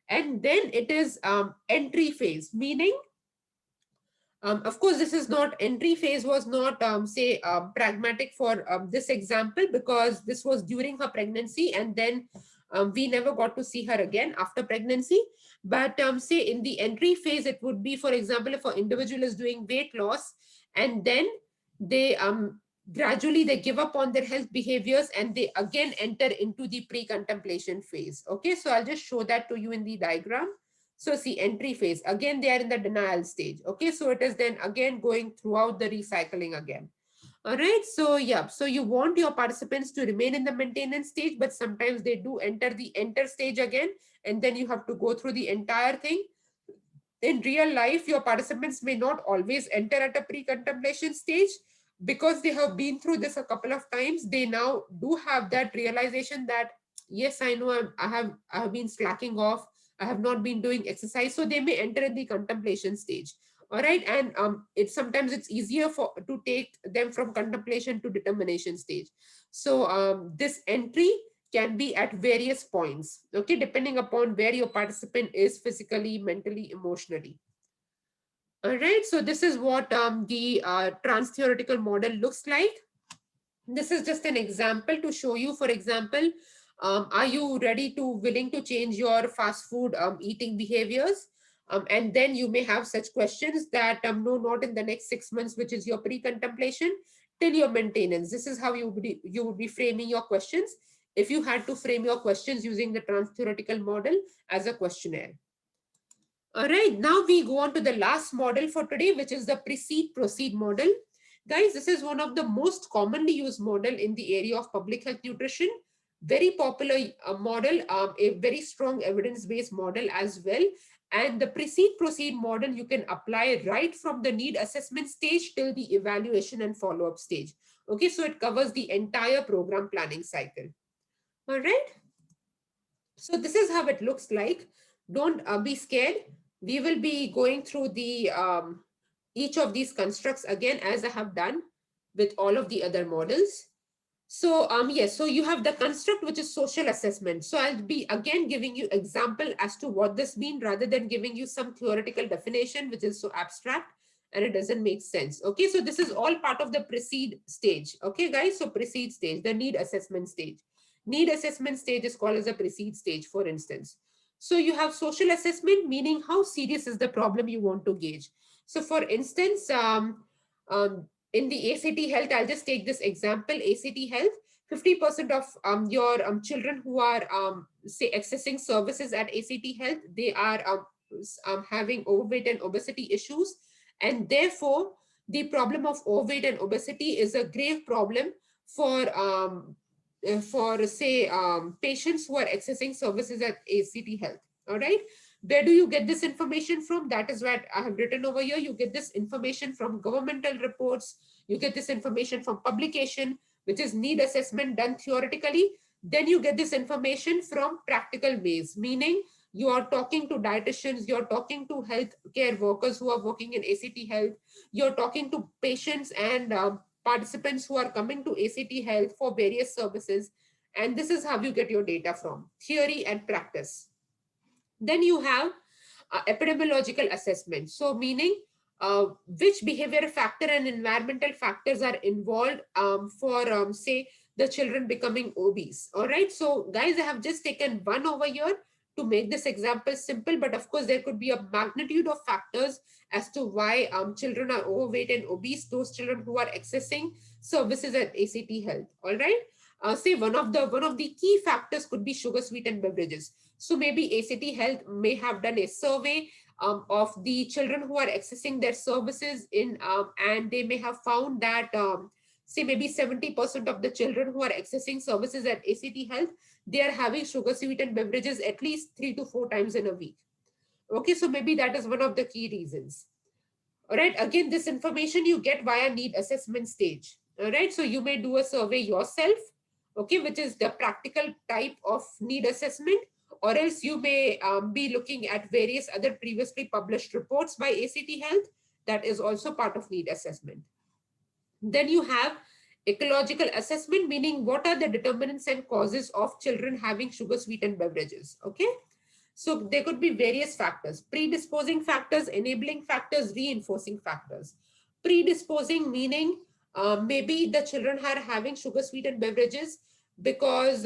And then it is entry phase, meaning, of course, this is not, entry phase was not, say, pragmatic for this example, because this was during her pregnancy, and then we never got to see her again after pregnancy. But say in the entry phase, it would be, for example, if an individual is doing weight loss, and then they gradually they give up on their health behaviors and they again enter into the pre-contemplation phase. Okay, so I'll just show that to you in the diagram. So see, entry phase, again, they are in the denial stage. Okay, so it is then again going throughout the recycling again. All right, so yeah, so you want your participants to remain in the maintenance stage, but sometimes they do enter the enter stage again, and then you have to go through the entire thing. In real life, your participants may not always enter at a pre-contemplation stage, because they have been through this a couple of times. They now do have that realization that, yes, I know I have been slacking off. I have not been doing exercise. So they may enter in the contemplation stage. All right. And it's sometimes it's easier to take them from contemplation to determination stage. So this entry can be at various points, okay, depending upon where your participant is physically, mentally, emotionally. All right, so this is what the trans-theoretical model looks like. This is just an example to show you. For example, are you ready to willing to change your fast food eating behaviors? And then you may have such questions that no, not in the next 6 months, which is your pre-contemplation, till your maintenance. This is how you would be framing your questions if you had to frame your questions using the trans-theoretical model as a questionnaire. All right, now we go on to the last model for today, which is the Precede-proceed model. Guys, this is one of the most commonly used model in the area of public health nutrition. Very popular model, a very strong evidence-based model as well. And the Precede-proceed model you can apply right from the need assessment stage till the evaluation and follow-up stage. Okay, so it covers the entire program planning cycle. All right. So this is how it looks like. Don't be scared. We will be going through the each of these constructs again, as I have done with all of the other models. So yes, so you have the construct, which is social assessment. So I'll be again giving you example as to what this means, rather than giving you some theoretical definition which is so abstract. and it doesn't make sense. Okay, so this is all part of the precede stage. Okay, guys, so precede stage, the need assessment stage. Need assessment stage is called as a precede stage, for instance. So you have social assessment, meaning how serious is the problem you want to gauge. So for instance, in the ACT health, I'll just take this example, ACT health, 50% of your children who are say accessing services at ACT health, they are having overweight and obesity issues, and therefore the problem of overweight and obesity is a grave problem for say patients who are accessing services at ACT health. All right, where do you get this information from? That is what I have written over here. You get this information from governmental reports, you get this information from publication, which is need assessment done theoretically. Then you get this information from practical ways, meaning you are talking to dietitians, you're talking to health care workers who are working in ACT health, you're talking to patients and participants who are coming to ACT health for various services. And this is how you get your data from theory and practice. Then you have epidemiological assessment. So meaning which behavior factor and environmental factors are involved for say the children becoming obese. All right. So guys, I have just taken one over here to make this example simple, but of course there could be a magnitude of factors as to why children are overweight and obese, those children who are accessing services at ACT health. All right. Say one of the key factors could be sugar sweetened beverages. So maybe ACT Health may have done a survey of the children who are accessing their services and they may have found that say maybe 70% of the children who are accessing services at ACT Health, they are having sugar sweetened beverages at least 3 to 4 times in a week. Okay, so maybe that is one of the key reasons. All right, again, this information you get via need assessment stage. All right, so you may do a survey yourself, okay, which is the practical type of need assessment, or else you may be looking at various other previously published reports by ACT Health. That is also part of need assessment. Then you have ecological assessment, meaning what are the determinants and causes of children having sugar sweetened beverages. Okay, so there could be various factors: predisposing factors, enabling factors, reinforcing factors. Predisposing meaning maybe the children are having sugar sweetened beverages because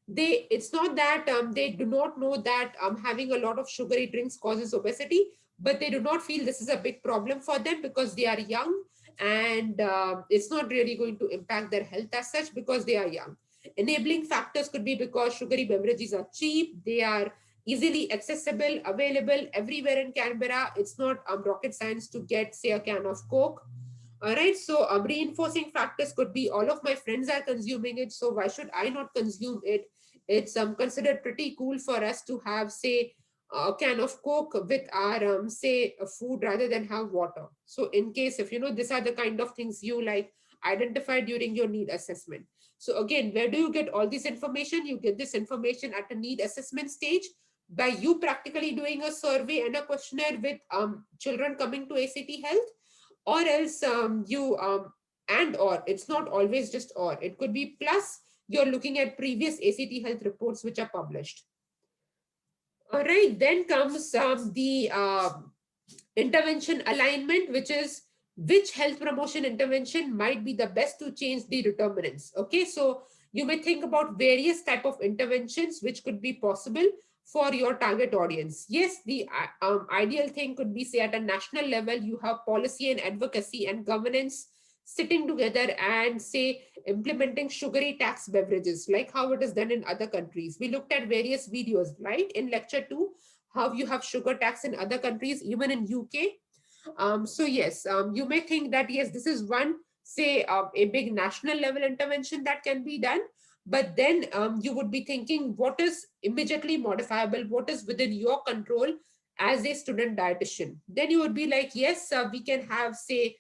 they it's not that they do not know that having a lot of sugary drinks causes obesity, but they do not feel this is a big problem for them because they are young, and it's not really going to impact their health as such because they are young. Enabling factors could be because sugary beverages are cheap, they are easily accessible, available everywhere in Canberra. It's not rocket science to get say a can of Coke. All right, so reinforcing factors could be all of my friends are consuming it, so why should I not consume it? It's considered pretty cool for us to have, say, a can of Coke with our, say, food rather than have water. So, in case if you know, these are the kind of things you like identify during your need assessment. So, again, where do you get all this information? You get this information at a need assessment stage by you practically doing a survey and a questionnaire with children coming to ACT Health, or else you and or it's not always just or, it could be plus you're looking at previous ACT health reports which are published. All right, then comes the intervention alignment, which is which health promotion intervention might be the best to change the determinants. Okay, so you may think about various type of interventions which could be possible for your target audience. Yes, the ideal thing could be, say, at a national level, you have policy and advocacy and governance sitting together and say implementing sugary tax beverages like how it is done in other countries. We looked at various videos, right, in lecture 2, how you have sugar tax in other countries, even in UK. So yes, you may think that yes, this is one, say, a big national level intervention that can be done. But then you would be thinking, what is immediately modifiable? What is within your control as a student dietitian? Then you would be like, yes, we can have, say,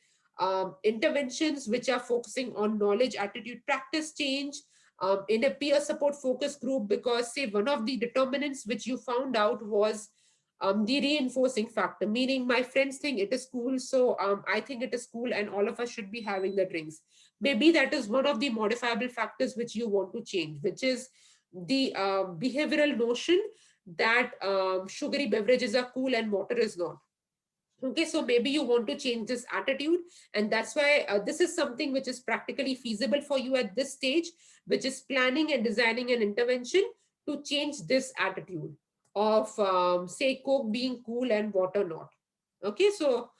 interventions which are focusing on knowledge, attitude, practice change in a peer support focus group, because, say, one of the determinants which you found out was the reinforcing factor, meaning my friends think it is cool, so I think it is cool, and all of us should be having the drinks. Maybe that is one of the modifiable factors which you want to change, which is the behavioral notion that sugary beverages are cool and water is not. Okay, so maybe you want to change this attitude, and that's why this is something which is practically feasible for you at this stage, which is planning and designing an intervention to change this attitude of, say, Coke being cool and water not. Okay, so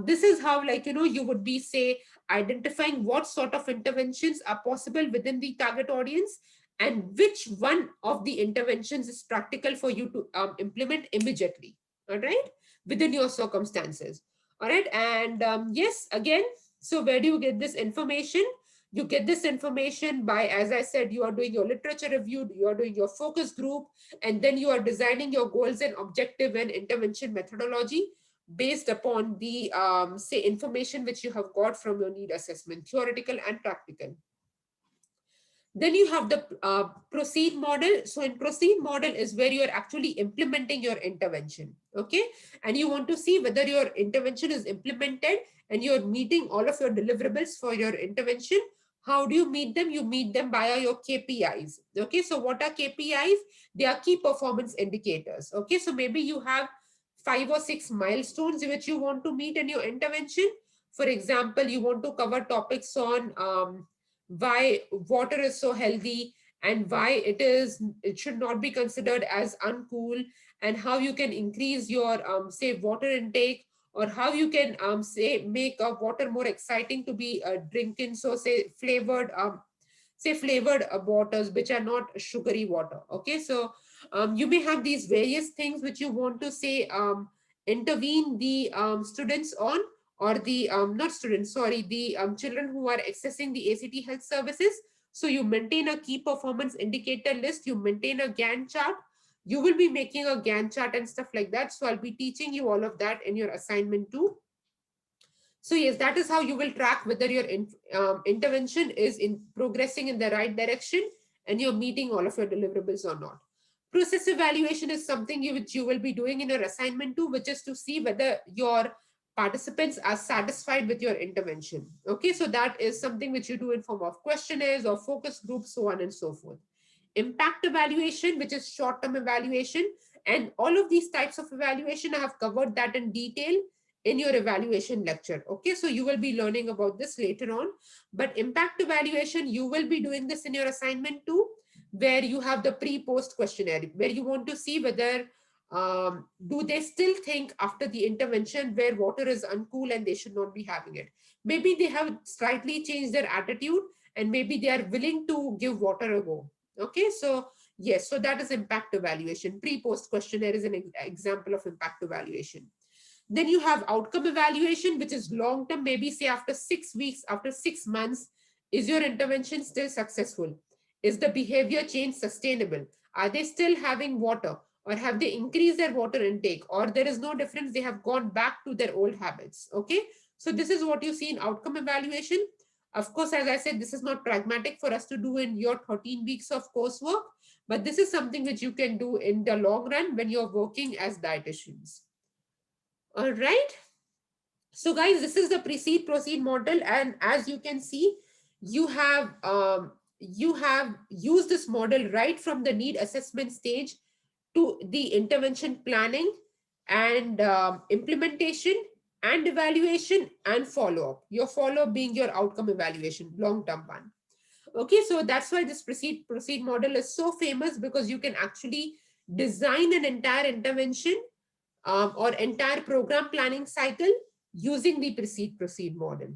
this is how, like, you would be, say, identifying what sort of interventions are possible within the target audience and which one of the interventions is practical for you to implement immediately. All right, within your circumstances. All right. And yes, again, so where do you get this information? You get this information by, as I said, you are doing your literature review, you are doing your focus group, and then you are designing your goals and objective and intervention methodology based upon the, say, information which you have got from your need assessment, theoretical and practical. Then you have the proceed model. So in proceed model is where you're actually implementing your intervention. Okay. And you want to see whether your intervention is implemented and you're meeting all of your deliverables for your intervention. How do you meet them? You meet them via your KPIs. Okay. So what are KPIs? They are key performance indicators. Okay. So maybe you have 5 or 6 milestones which you want to meet in your intervention. For example, you want to cover topics on why water is so healthy and why it should not be considered as uncool, and how you can increase your say water intake, or how you can say make water more exciting to be drinking, so say flavored waters which are not sugary water. Okay, so you may have these various things which you want to say intervene the students on, or the not students, sorry, the children who are accessing the ACT health services. So you maintain a key performance indicator list, you maintain a Gantt chart, you will be making a Gantt chart and stuff like that. So I'll be teaching you all of that in your assignment too. So yes, that is how you will track whether your intervention is in progressing in the right direction and you're meeting all of your deliverables or not. Process evaluation is something which you will be doing in your assignment too, which is to see whether your participants are satisfied with your intervention. Okay, so that is something which you do in form of questionnaires or focus groups, so on and so forth. Impact evaluation, which is short-term evaluation, and all of these types of evaluation, I have covered that in detail in your evaluation lecture. Okay, so you will be learning about this later on. But impact evaluation, you will be doing this in your assignment too, where you have the pre-post questionnaire, where you want to see whether do they still think after the intervention where water is uncool and they should not be having it. Maybe they have slightly changed their attitude and maybe they are willing to give water a go. Okay, so yes, so that is impact evaluation. Pre-post questionnaire is an example of impact evaluation. Then you have outcome evaluation, which is long term, maybe say after 6 weeks, after 6 months, is your intervention still successful? Is the behavior change sustainable? Are they still having water? Or have they increased their water intake? Or there is no difference, they have gone back to their old habits. Okay, so this is what you see in outcome evaluation. Of course, as I said, this is not pragmatic for us to do in your 13 weeks of coursework, but this is something which you can do in the long run when you're working as dietitians. All right. So guys, this is the precede proceed model. And as you can see, you have used this model right from the need assessment stage to the intervention planning and implementation and evaluation and follow-up. Your follow-up being your outcome evaluation, long-term one. Okay, so that's why this proceed model is so famous, because you can actually design an entire intervention or entire program planning cycle using the precede-proceed model.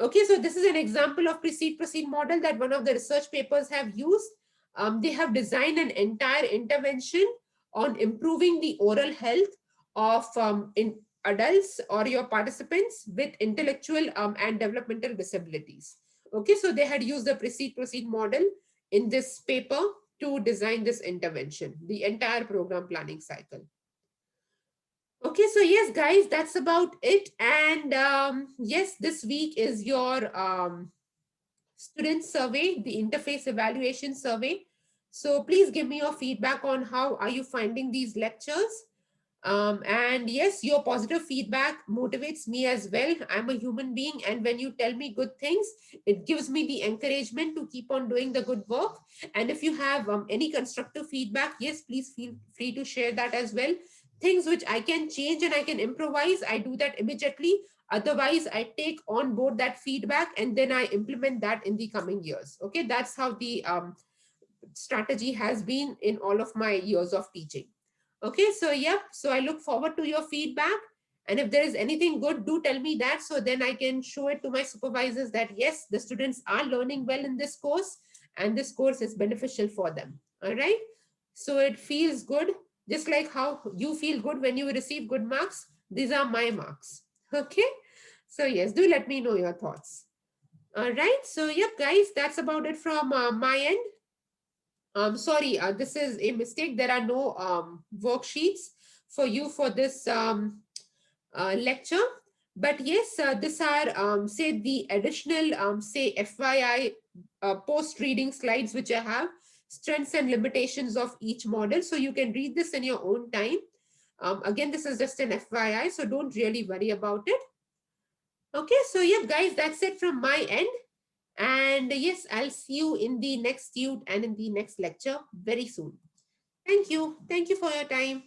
Okay, so this is an example of precede-proceed model that one of the research papers have used. They have designed an entire intervention on improving the oral health of in adults or your participants with intellectual and developmental disabilities. Okay, so they had used the precede-proceed model in this paper to design this intervention, the entire program planning cycle. Okay, so yes, guys, that's about it. And yes, this week is your student survey, the interface evaluation survey. So please give me your feedback on how are you finding these lectures. And yes, your positive feedback motivates me as well. I'm a human being, and when you tell me good things, it gives me the encouragement to keep on doing the good work. And if you have any constructive feedback, yes, please feel free to share that as well. things which I can change and I can improvise, I do that immediately. Otherwise, I take on board that feedback and then I implement that in the coming years. Okay, that's how the strategy has been in all of my years of teaching. Okay, so yep, so I look forward to your feedback. And if there is anything good, do tell me that, so then I can show it to my supervisors that yes, the students are learning well in this course and this course is beneficial for them. All right. So it feels good, just like how you feel good when you receive good marks. These are my marks. Okay. So yes, do let me know your thoughts. All right. So yep, guys, that's about it from my end. Sorry, this is a mistake. There are no worksheets for you for this lecture. But yes, these are, say, the additional, say, FYI post-reading slides which I have, strengths and limitations of each model. So you can read this in your own time. Again, this is just an FYI, so don't really worry about it. Okay, so yeah, guys, that's it from my end. And yes, I'll see you in the next tute and in the next lecture very soon. Thank you. Thank you for your time.